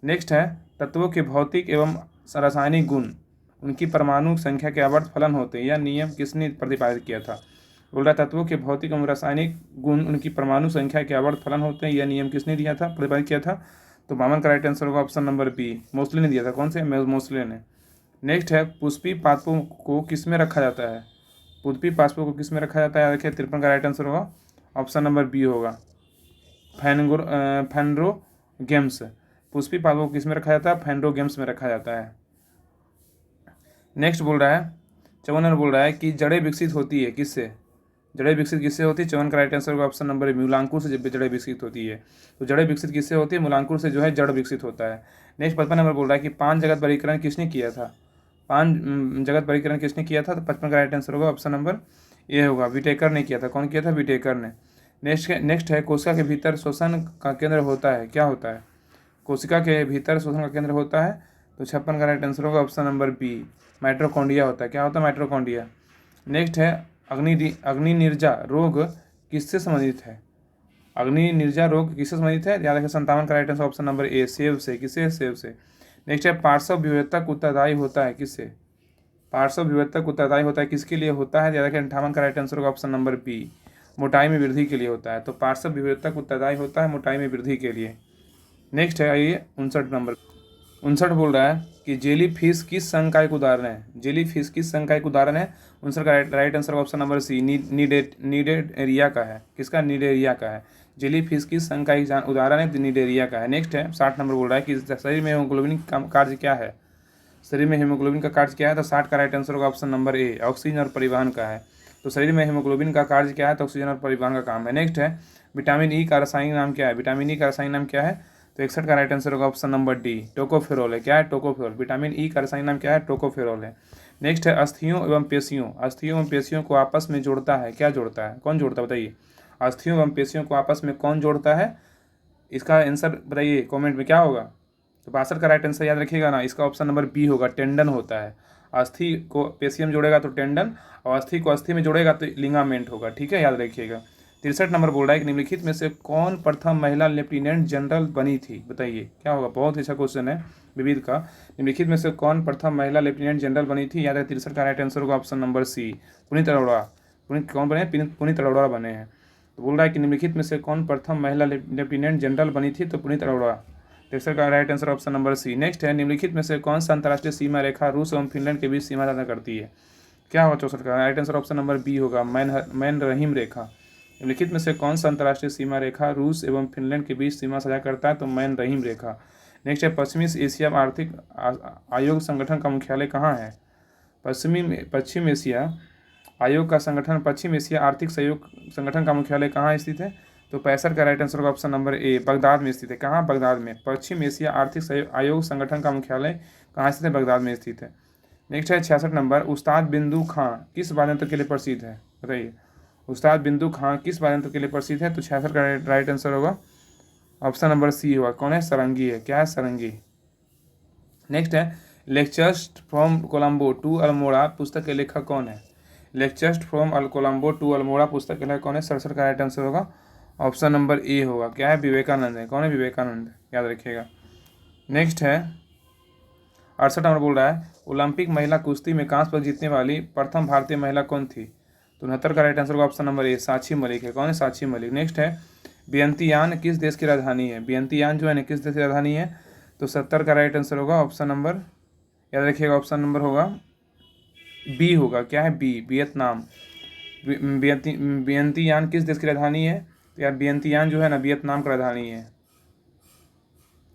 नेक्स्ट है तत्वों के भौतिक एवं रासायनिक गुण उनकी परमाणु संख्या के आवर्त फलन होते हैं। यह नियम किसने प्रतिपादित किया था। बोल रहा तत्वों के भौतिक एवं रासायनिक गुण उनकी परमाणु संख्या के आवर्त फलन होते हैं। यह नियम किसने दिया था, प्रतिपादित किया था। तो 52 का राइट आंसर होगा ऑप्शन नंबर बी, मोस्ले ने दिया था। कौन से, मोस्ले ने। नेक्स्ट है पुष्पी पादपों को किस में रखा जाता है। पुष्पी पादपों को किस में रखा जाता है। देखिए 53 का राइट आंसर होगा ऑप्शन नंबर बी होगा, फैनरोगेम्स। पुष्पी पादपों को किस में रखा जाता है, फैनरोगेम्स में रखा जाता है। नेक्स्ट बोल रहा है 54 नंबर बोल रहा है कि जड़ें विकसित होती है किससे। जड़ें विकसित किससे होती है। 54 का राइट आंसर होगा ऑप्शन नंबर मूलांकुर से जब जड़ें विकसित होती है। तो जड़ें विकसित किससे होती है, मूलांकुर से जो है जड़ विकसित होता है। नेक्स्ट 55 नंबर बोल रहा है कि 5 जगत वर्गीकरण किसने किया था। 5 जगत वर्गीकरण किसने किया था। तो 55 का राइट आंसर होगा ऑप्शन नंबर ए होगा, विटेकर ने किया था। कौन किया था, विटेकर ने। नेक्स्ट है कोशिका के भीतर श्वसन का केंद्र होता है। क्या होता है, कोशिका के भीतर श्वसन का केंद्र होता है। तो 56 का राइट आंसर होगा ऑप्शन नंबर बी, माइटोकॉन्ड्रिया होता है। क्या होता है, माइटोकॉन्ड्रिया। नेक्स्ट है अग्निनिर्जा रोग किससे संबंधित है। अग्निनिर्जा रोग किससे संबंधित है। याद रखें 57 का राइट आंसर ऑप्शन नंबर ए, सेब से। किससे, सेब से। नेक्स्ट है पार्श्व विभेदक उत्तरदायी होता है किससे। पार्श्व विभेदक उत्तरदायी होता है किसके लिए होता है। याद रखें 58 का राइट आंसर होगा ऑप्शन नंबर बी, मोटाई में वृद्धि के लिए होता है। तो पार्श्व विभेदक उत्तरदायी होता है मोटाई में वृद्धि के लिए। नेक्स्ट है आइए 59 नंबर। 59 बोल रहा है कि जेली फिश किस संघ का एक उदाहरण है। जेली फिश किस संघ का एक उदाहरण है। 59 का right answer option number C, Cnidaria का है। किसका, निडेरिया का है। जेली फिश किस संघ का एक उदाहरण है, निडेरिया का है। नेक्स्ट है 60 नंबर बोल रहा है कि शरीर में हीमोग्लोबिन का कार्य क्या है। शरीर में हीमोग्लोबिन का कार्य क्या है? तो 60 का राइट आंसर होगा ऑप्शन नंबर ए, ऑक्सीजन और परिवहन का है। तो शरीर में हीमोग्लोबिन का कार्य क्या है? तो ऑक्सीजन और परिवहन का काम है। नेक्स्ट है विटामिन ई का रासायनिक नाम क्या है? विटामिन ई का रासायनिक नाम क्या है? तो 61 का राइट आंसर होगा ऑप्शन नंबर डी, टोकोफेरोल है। क्या है? टोकोफेरोल। विटामिन ई का रासायनिक नाम क्या है? टोकोफेरोल है। नेक्स्ट है अस्थियों एवं पेशियों को आपस में जोड़ता है, क्या जोड़ता है? कौन जोड़ता है बताइए? अस्थियों एवं पेशियों को आपस में कौन जोड़ता है? इसका आंसर बताइए कमेंट में क्या होगा? तो 62 का राइट आंसर याद रखिएगा ना, इसका ऑप्शन नंबर बी होगा, टेंडन होता है। अस्थि को पेशी में जोड़ेगा तो टेंडन, और अस्थि को अस्थि में जोड़ेगा तो लिगामेंट होगा। ठीक है, याद रखिएगा। 63 नंबर बोल रहा है कि निम्नलिखित में से कौन प्रथम महिला लेफ्टिनेंट जनरल बनी थी? बताइए क्या होगा? बहुत अच्छा क्वेश्चन है विविध का। निम्नलिखित में से कौन प्रथम महिला लेफ्टिनेंट जनरल बनी थी? याद है 63 का राइट आंसर होगा option number C, Puneet Arora. Puneet कौन बने? पुनीत अरोड़ा बने हैं। तो बोल रहा है कि निम्नलिखित में से कौन प्रथम महिला लेफ्टिनेंट जनरल बनी थी? तो पुनीत अरोड़ा। 63 का right answer option number C. Next है निम्नलिखित में से कौन सा अंतर्राष्ट्रीय सीमा रेखा रूस एवं फिनलैंड के बीच सीमा साझा करती है? क्या होगा? 64 का right answer option number B होगा, मैन रहीम रेखा। निम्नलिखित में से कौन सा अंतर्राष्ट्रीय सीमा रेखा रूस एवं फिनलैंड के बीच सीमा साझा करता है? तो मैन रहीम रेखा। नेक्स्ट है पश्चिमी एशिया आर्थिक आयोग संगठन का मुख्यालय कहाँ है? पश्चिम एशिया आयोग का संगठन, पश्चिम एशिया आर्थिक सहयोग संगठन का मुख्यालय कहाँ स्थित है? तो 65 का राइट आंसर होगा ऑप्शन नंबर ए, बगदाद में स्थित है। कहाँ? बगदाद में। पश्चिम एशिया आर्थिक सहयोग आयोग संगठन का मुख्यालय कहाँ स्थित है? बगदाद में स्थित है। नेक्स्ट है 66 नंबर, उस्ताद बिंदु खां किस वाद्ययंत्र के लिए प्रसिद्ध है? बताइए, उस्ताद बिंदु खां किस वाद्ययंत्र के लिए प्रसिद्ध है? तो 66 का राइट आंसर होगा ऑप्शन नंबर सी होगा। कौन है? सारंगी है। क्या है? सारंगी। नेक्स्ट है lectures from Colombo to Almora पुस्तक के लेखक कौन है? Lectures from Colombo to Almora पुस्तक के लेखक कौन है? 67 का राइट आंसर होगा ऑप्शन नंबर ए होगा। क्या है? विवेकानंद है। कौन है? विवेकानंद, याद रखिएगा। नेक्स्ट है 68 नंबर बोल रहा है ओलंपिक महिला कुश्ती में कांस्य पदक जीतने वाली प्रथम भारतीय महिला कौन थी? तो 69 का राइट आंसर होगा ऑप्शन नंबर ए, साक्षी मलिक है। कौन है? साक्षी मलिक। नेक्स्ट है वियंतियान किस देश की राजधानी है? वियंतियान जो है ना किस देश की राजधानी है? तो 70 का राइट आंसर होगा ऑप्शन नंबर, याद रखिएगा, ऑप्शन नंबर होगा बी होगा। क्या है? B, Vietnam. वियंतियान किस देश की राजधानी है? तो यार वियंतियान जो है ना वियतनाम की राजधानी है।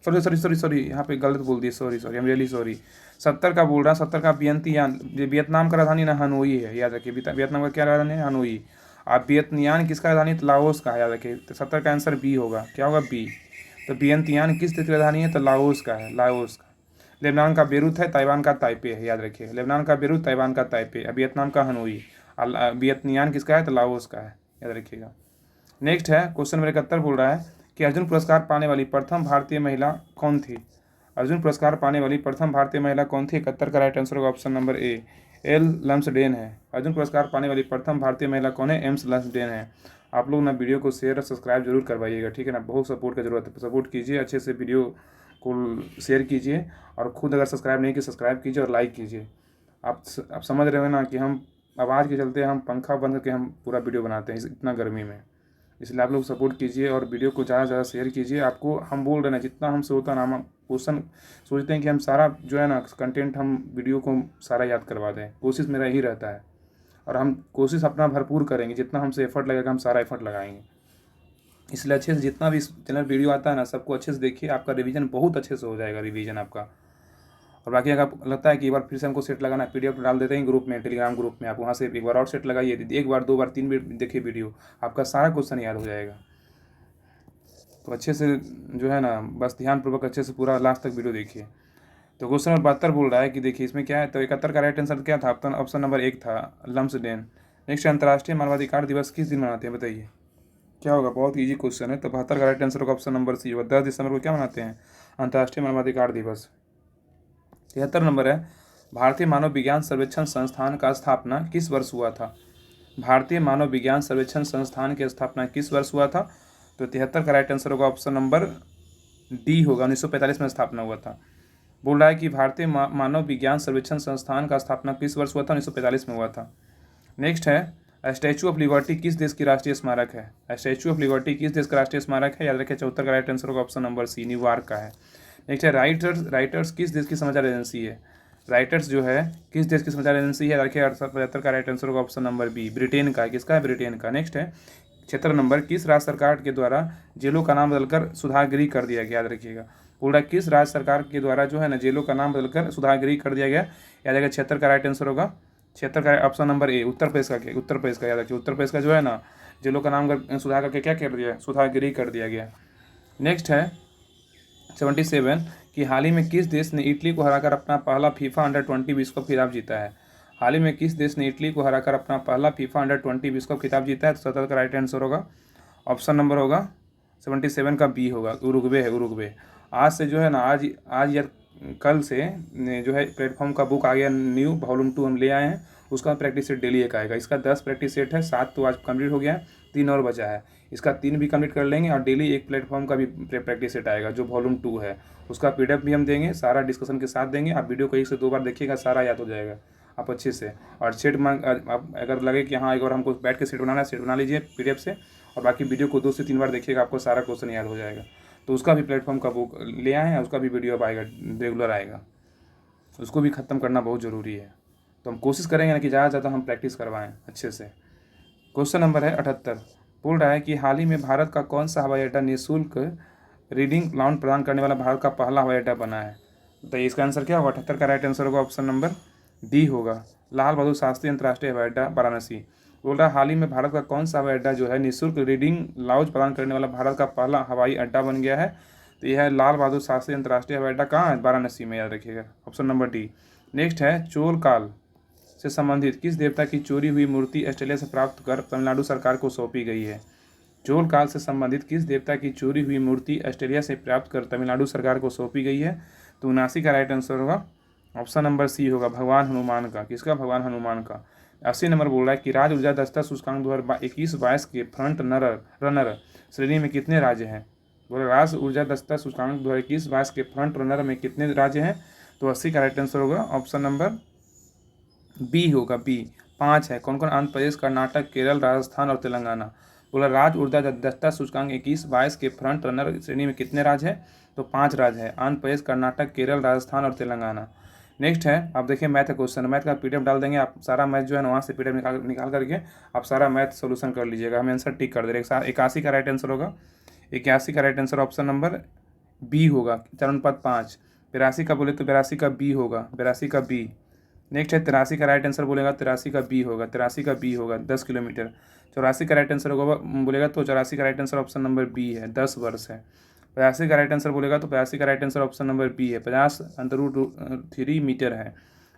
सॉरी, यहाँ पे गलत बोल दिए, sorry, I am really sorry. 70 का बोल रहा, 70 का वियंतियान, वियतनाम का राजधानी ना हनोई है, याद रखिए। वियतनाम का क्या राजधानी है? हनोई। आप वियतनाम किसका राजधानी? तो लाओस का है, याद रखिए। तो 70 का आंसर बी होगा। क्या होगा? बी। तो वियंतियान किस देश की राजधानी है? तो लाओस का है, लाओस का। लेबनान का बेरूत है, ताइवान का ताइपे है, याद रखिए। लेबनान का बेरूत, ताइवान का ताइपे, वियतनाम का हनोई। वियतनाम किसका है? तो लाओस का है, याद रखिएगा। नेक्स्ट है क्वेश्चन नंबर 71 बोल रहा है कि अर्जुन पुरस्कार पाने वाली प्रथम भारतीय महिला कौन थी? अर्जुन पुरस्कार पाने वाली प्रथम भारतीय महिला कौन थी? 71 का राइट आंसर होगा ऑप्शन नंबर ए, एल लम्सडेन है। अर्जुन पुरस्कार पाने वाली प्रथम भारतीय महिला कौन है? एम्स लम्सडेन है। आप लोग ना वीडियो को शेयर और सब्सक्राइब जरूर करवाइएगा, ठीक है ना। बहुत सपोर्ट की जरूरत है, सपोर्ट कीजिए, अच्छे से वीडियो को शेयर कीजिए, और खुद अगर सब्सक्राइब नहीं किए सब्सक्राइब कीजिए और लाइक कीजिए। आप समझ रहे हो ना कि हम आवाज़ के चलते हम पंखा बंद करके हम पूरा वीडियो बनाते हैं इतना गर्मी में, इसलिए आप लोग सपोर्ट कीजिए और वीडियो को ज़्यादा से ज़्यादा शेयर कीजिए। आपको हम बोल रहे हैं जितना हमसे होता है ना, हम क्वेश्चन सोचते हैं कि हम सारा जो है ना कंटेंट हम वीडियो को सारा याद करवा दें, कोशिश मेरा यही रहता है, और हम कोशिश अपना भरपूर करेंगे, जितना हमसे एफर्ट लगेगा हम सारा एफर्ट लगाएंगे। इसलिए अच्छे से जितना भी चैनल वीडियो आता है ना सबको अच्छे से देखिए, आपका रिवीजन बहुत अच्छे से हो जाएगा, रिवीजन आपका। और बाकी अगर लगता है कि एक बार फिर से हमको सेट लगाना, PDF डाल देते हैं ग्रुप में, टेलीग्राम ग्रुप में, आप वहाँ से एक बार और सेट लगाइए, एक बार, 2 बार, 3 बार देखिए वीडियो, आपका सारा क्वेश्चन याद हो जाएगा। तो अच्छे से जो है ना बस ध्यानपूर्वक अच्छे से पूरा लास्ट तक वीडियो देखिए। तो क्वेश्चन नंबर 72 बोल रहा है कि देखिए इसमें क्या है, तो 71 का राइट आंसर क्या था? ऑप्शन नंबर 1 था, लम्सडेन। नेक्स्ट, अंतर्राष्ट्रीय मानवाधिकार दिवस किस दिन मनाते हैं? बताइए क्या होगा? बहुत ईजी क्वेश्चन है। तो 72 का राइट आंसर होगा ऑप्शन नंबर सी होगा, 10 दिसंबर को क्या मनाते हैं? अंतर्राष्ट्रीय मानवाधिकार दिवस। 73 नंबर है भारतीय मानव विज्ञान सर्वेक्षण संस्थान का स्थापना किस वर्ष हुआ था? भारतीय मानव विज्ञान सर्वेक्षण संस्थान की स्थापना किस वर्ष हुआ था? तो 73 का राइट आंसर होगा ऑप्शन नंबर डी होगा, 1945 में स्थापना हुआ था। बोल रहा है कि भारतीय मानव विज्ञान सर्वेक्षण संस्थान का स्थापना किस वर्ष हुआ था? 1945 में हुआ था। नेक्स्ट है स्टैचू ऑफ लिबर्टी किस देश की राष्ट्रीय स्मारक है? स्टैचू ऑफ लिबर्टी किस देश का राष्ट्रीय स्मारक है? याद रखिए 74 का राइट आंसर होगा ऑप्शन नंबर सी, न्यूयॉर्क का है। नेक्स्ट है राइटर्स किस देश की समाचार एजेंसी है? राइटर्स जो है किस देश की समाचार एजेंसी है? देखिए 75 का राइट आंसर होगा ऑप्शन नंबर बी, ब्रिटेन का है। किसका है? ब्रिटेन का। नेक्स्ट है 76 नंबर, किस राज्य सरकार के द्वारा जेलों का नाम बदलकर सुधार गृह कर दिया गया? याद रखिएगा, बोल रहा है किस राज्य सरकार के द्वारा जो है ना जेलों का नाम बदलकर सुधागृह कर दिया गया। याद रखिए 76 का राइट आंसर होगा 76 का ऑप्शन नंबर ए उत्तर प्रदेश का। उत्तर प्रदेश का याद रखिए उत्तर प्रदेश का जो है ना जेलों का नाम सुधार करके क्या कर दिया, सुधागृह कर दिया गया। नेक्स्ट है 77 कि हाल ही में किस देश ने इटली को हराकर अपना पहला फीफा अंडर-20 विश्व कप खिताब जीता है। हाल ही में किस देश ने इटली को हराकर अपना पहला फीफा अंडर-20 विश्व कप खिताब जीता है। तो 77 का राइट आंसर होगा ऑप्शन नंबर होगा 77 का बी होगा, उरुग्वे है, उरुग्वे। आज से जो है ना आज या कल से जो है प्लेटफॉर्म का बुक आ गया न्यू वॉल्यूम 2 हम ले आए हैं, उसका प्रैक्टिस सेट डेली एक आएगा। इसका 10 प्रैक्टिस सेट है, 7 तो आज कंप्लीट हो गया है, 3 और बचा है। इसका 3 भी कंप्लीट कर लेंगे और डेली एक प्लेटफॉर्म का भी प्रैक्टिस सेट आएगा जो वॉल्यूम 2 है, उसका पीडीएफ भी हम देंगे, सारा डिस्कशन के साथ देंगे। आप वीडियो को 1 से 2 बार देखिएगा, सारा याद हो जाएगा आप अच्छे से। और सेट आप अगर लगे कि हाँ एक बार हमको बैठ के सेट बनाना है, सेट बना लीजिए पीडीएफ से, और बाकी वीडियो को 2 से 3 बार देखिएगा, आपको सारा क्वेश्चन याद हो जाएगा। तो उसका भी प्लेटफॉर्म का बुक ले आए हैं, उसका भी वीडियो अब आएगा, रेगुलर आएगा, उसको भी ख़त्म करना बहुत ज़रूरी है। तो हम कोशिश करेंगे ना कि ज़्यादा से ज़्यादा हम प्रैक्टिस करवाएं अच्छे से। क्वेश्चन नंबर है 78, बोल रहा है कि हाल ही में भारत का कौन सा हवाई अड्डा निःशुल्क रीडिंग लाउंज प्रदान करने वाला भारत का पहला हवाई अड्डा बना है। तो इसका आंसर क्या होगा, 78 का राइट आंसर होगा ऑप्शन नंबर डी होगा, लाल बहादुर शास्त्री अंतर्राष्ट्रीय हवाई अड्डा वाराणसी। बोल रहा है हाल ही में भारत का कौन सा हवाई अड्डा जो है निःशुल्क रीडिंग लाउंज प्रदान करने वाला भारत का पहला हवाई अड्डा बन गया है। तो यह है लाल बहादुर शास्त्री अंतर्राष्ट्रीय हवाई अड्डा, कहाँ है, वाराणसी में, याद रखिएगा ऑप्शन नंबर डी। नेक्स्ट है चोल काल से संबंधित किस देवता की चोरी हुई मूर्ति ऑस्ट्रेलिया से प्राप्त कर तमिलनाडु सरकार को सौंपी गई है। चोल काल से संबंधित किस देवता की चोरी हुई मूर्ति ऑस्ट्रेलिया से प्राप्त कर तमिलनाडु सरकार को सौंपी गई है। तो 79 का राइट आंसर होगा ऑप्शन नंबर सी होगा, भगवान हनुमान का। किसका, भगवान हनुमान का। 80 नंबर बोल रहा है कि राज्य ऊर्जा दस्ता सूचकांक 2021-22 के फ्रंट रनर श्रेणी में कितने राज्य हैं। बोले राज्य ऊर्जा दस्ता सूचकांक 2021-22 के फ्रंट रनर में कितने राज्य हैं। तो 80 का राइट आंसर होगा ऑप्शन नंबर बी होगा, बी 5 है। कौन कौन, आंध्र प्रदेश, कर्नाटक, केरल, राजस्थान और तेलंगाना। बोला राज्य ऊर्जा दस्ता सूचकांक 21-22 के फ्रंट रनर श्रेणी में कितने राज्य हैं। तो 5 राज्य है, आंध्र प्रदेश, कर्नाटक, केरल, राजस्थान और तेलंगाना। नेक्स्ट है, आप देखिए मैथ का क्वेश्चन, मैथ का पीडीएफ डाल देंगे, आप सारा मैथ जो है ना वहाँ से पीडीएफ निकाल करके आप सारा मैथ सोल्यूशन कर लीजिएगा, हम आंसर टिक कर दे रहे। 81 का राइट आंसर होगा, 81 का right answer option number B होगा, चरण पद 5। 82 का बोले तो 82 का बी होगा, 82 का बी। नेक्स्ट है 83 का राइट आंसर बोलेगा, 83 का बी होगा, 83 का बी होगा 10 किलोमीटर। 84 का राइट आंसर होगा बोलेगा तो 84 का right answer option number B है, 10 वर्ष है। 85 का राइट आंसर बोलेगा तो 85 का right answer option number B है, 50 √3 मीटर है।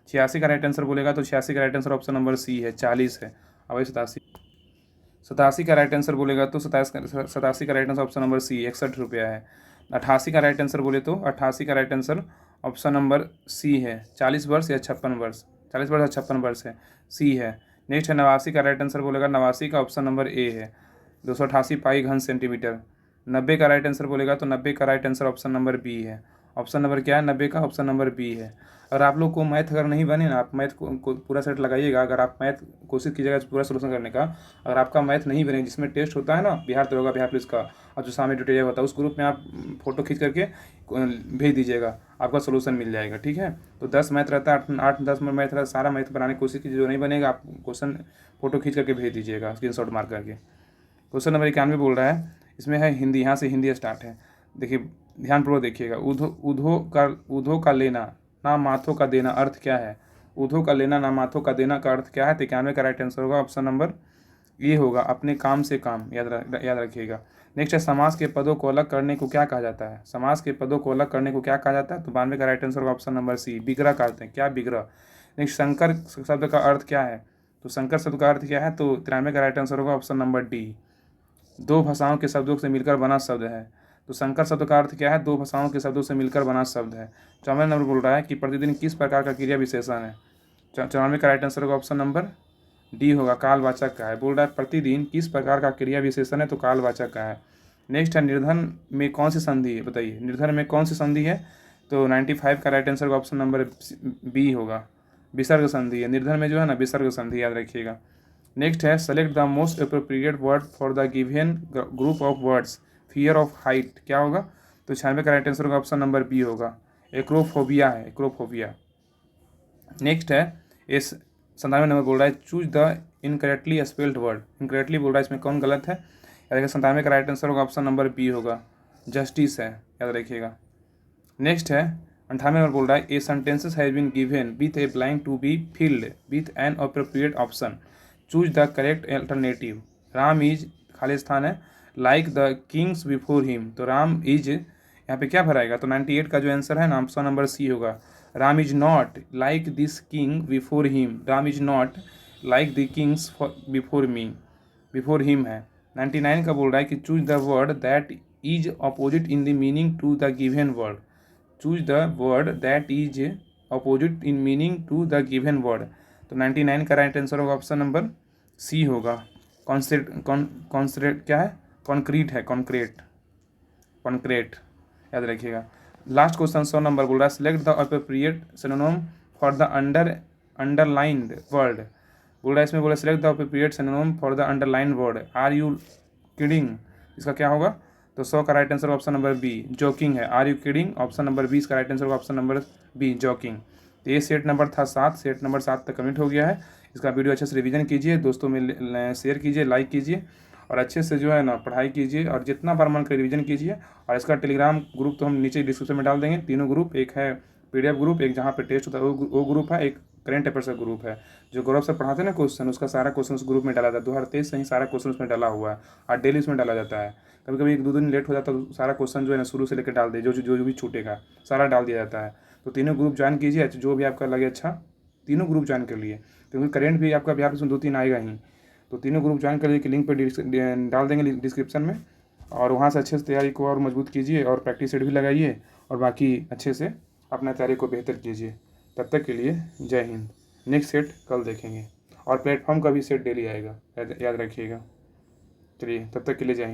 86 का राइट आंसर बोलेगा तो 86 का right answer option number C है, 40 है। अब 87 का राइट आंसर बोलेगा तो 87 का right answer option number C 61 रुपया है। 88 का राइट आंसर बोले तो 88 का right answer option number C है, 40 वर्ष या 56 वर्ष, 40 वर्ष या 56 वर्ष है, सी है। नेक्स्ट है 89 का राइट आंसर बोलेगा, 89 का ऑप्शन नंबर ए है, 288 पाई घन सेंटीमीटर। 90 का राइट आंसर बोलेगा तो 90 का right answer option number B है। ऑप्शन नंबर क्या है, 90 का ऑप्शन नंबर बी है। अगर आप लोग को मैथ अगर नहीं बने ना, आप मैथ को पूरा सेट लगाइएगा, अगर आप मैथ कोशिश कीजिएगा पूरा सोल्यूशन करने का। अगर आपका मैथ नहीं बने, जिसमें टेस्ट होता है ना बिहार दरोगा, बिहार पुलिस का, और जो सामने ट्यूटोरियल होता है, उस ग्रुप में आप फोटो खींच करके भेज दीजिएगा, आपका सोल्यूशन मिल जाएगा, ठीक है। तो 10 मैथ रहता है, 8-10 मैथ रहता है, सारा मैथ बनाने की कोशिश कीजिए। जो नहीं बनेगा आप क्वेश्चन फोटो खींच करके भेज दीजिएगा, स्क्रीनशॉट मार करके। क्वेश्चन नंबर 91 बोल रहा है, इसमें है हिंदी, यहाँ से हिंदी स्टार्ट है। देखिए ध्यानपूर्वक देखिएगा। ऊधो का लेना ना माथों का देना अर्थ क्या है। ऊधो का लेना ना माथों का देना का अर्थ क्या है। 91 का राइट आंसर होगा ऑप्शन नंबर ये होगा, अपने काम से काम, याद रखिएगा। नेक्स्ट है समास के पदों को अलग करने को क्या कहा जाता है। समास के पदों को अलग करने को क्या कहा जाता है। तो 92 का राइट आंसर होगा ऑप्शन नंबर सी, विग्रह कहते हैं। क्या विग्रह। नेक्स्ट संकर शब्द का अर्थ क्या है। तो संकर शब्द का अर्थ क्या है। तो 93 का राइट आंसर होगा ऑप्शन नंबर डी, 2 भाषाओं के शब्दों से मिलकर बना शब्द है। तो संकर शब्द का अर्थ क्या है, 2 भाषाओं के शब्दों से मिलकर बना शब्द है। 94 नंबर बोल रहा है कि प्रतिदिन किस प्रकार का क्रिया विशेषण है। 94 का राइट आंसर होगा ऑप्शन नंबर डी होगा, कालवाचक का है। बोल रहा है प्रतिदिन किस प्रकार का क्रिया विशेषण है। तो कालवाचक का है। नेक्स्ट है निर्धन में कौन सी संधि है, बताइए निर्धन में कौन सी संधि है। तो 95 का राइट आंसर होगा ऑप्शन नंबर बी होगा, विसर्ग संधि है। निर्धन में जो है ना विसर्ग संधि, याद रखिएगा। नेक्स्ट है select the most appropriate word for the given group of words. Fear of height क्या होगा। तो 96 का राइट आंसर होगा ऑप्शन नंबर बी होगा, एक्रोफोबिया है, एक्रोफोबिया। नेक्स्ट है इस 97 नंबर बोल रहा है choose the incorrectly spelled word. Incorrectly बोल रहा है, इसमें कौन गलत है। याद रखिए 97 का राइट आंसर होगा ऑप्शन नंबर बी होगा, जस्टिस है, याद रखिएगा। नेक्स्ट है 58 नंबर बोल रहा है a sentences has been given with a blank to be filled with an appropriate option, choose the correct alternative. Ram is, खाली स्थान है, like the kings before him, तो राम इज यहाँ पे क्या भराएगा, तो 98 का जो आंसर है ना ऑप्शन नंबर सी होगा। Ram is not like this king before him, Ram is not like the kings before him है। 99 का बोल रहा है कि choose the word that is opposite in the meaning to the given word, choose the word that is opposite in meaning to the given word, तो 99 का right answer होगा option number C होगा। कॉन्सेंट्रेट क्या है, concrete है, concrete याद रखिएगा। Last question 100 number बोल रहा है select the appropriate synonym for the underlined word, बोल रहा है इसमें बोला select the appropriate synonym for the underline word, are you kidding, इसका क्या होगा, तो 100 का right answer option number B joking है, are you kidding, option number 20 का राइट आंसर होगा ऑप्शन नंबर बी जोकिंग। तो ये सेट नंबर था 7, सेट नंबर 7 तक कमिट हो गया है। इसका वीडियो अच्छे से रिवीजन कीजिए, दोस्तों में शेयर कीजिए, लाइक कीजिए और अच्छे से जो है ना पढ़ाई कीजिए और जितना बार मन कर रिवीजन कीजिए। और इसका टेलीग्राम ग्रुप तो हम नीचे डिस्क्रिप्शन में डाल देंगे, तीनों ग्रुप, एक है PDF ग्रुप, एक जहाँ पे टेस्ट होता है वो ग्रुप है, एक करेंट अफेयर्स का ग्रुप है। जो गौरव सर पढ़ाते हैं ना क्वेश्चन, उसका सारा क्वेश्चन उस ग्रुप में डाला जाता है, 2023 से ही सारा क्वेश्चन उसमें डाला हुआ है और डेली उसमें डाला जाता है। कभी कभी 1-2 दिन लेट हो जाता है तो सारा क्वेश्चन जो है ना शुरू से लेकर डाल दे, जो भी छूटेगा सारा डाल दिया जाता है। तो तीनों ग्रुप ज्वाइन कीजिए, जो भी आपका लगे अच्छा, तीनों ग्रुप ज्वाइन कर लिए, क्योंकि करेंट भी आपका बिहार में 2-3 आएगा ही। तो तीनों ग्रुप ज्वाइन कर लीजिए, लिंक पर डाल देंगे डिस्क्रिप्शन में, और वहाँ से अच्छे से तैयारी को और मजबूत कीजिए और प्रैक्टिस सेट भी लगाइए और बाकी अच्छे से अपना तैयारी को बेहतर कीजिए। तब तक के लिए जय हिंद। नेक्स्ट सेट कल देखेंगे और प्लेटफॉर्म का भी सेट डेली आएगा, याद रखिएगा। चलिए तब तक के लिए जय हिंद।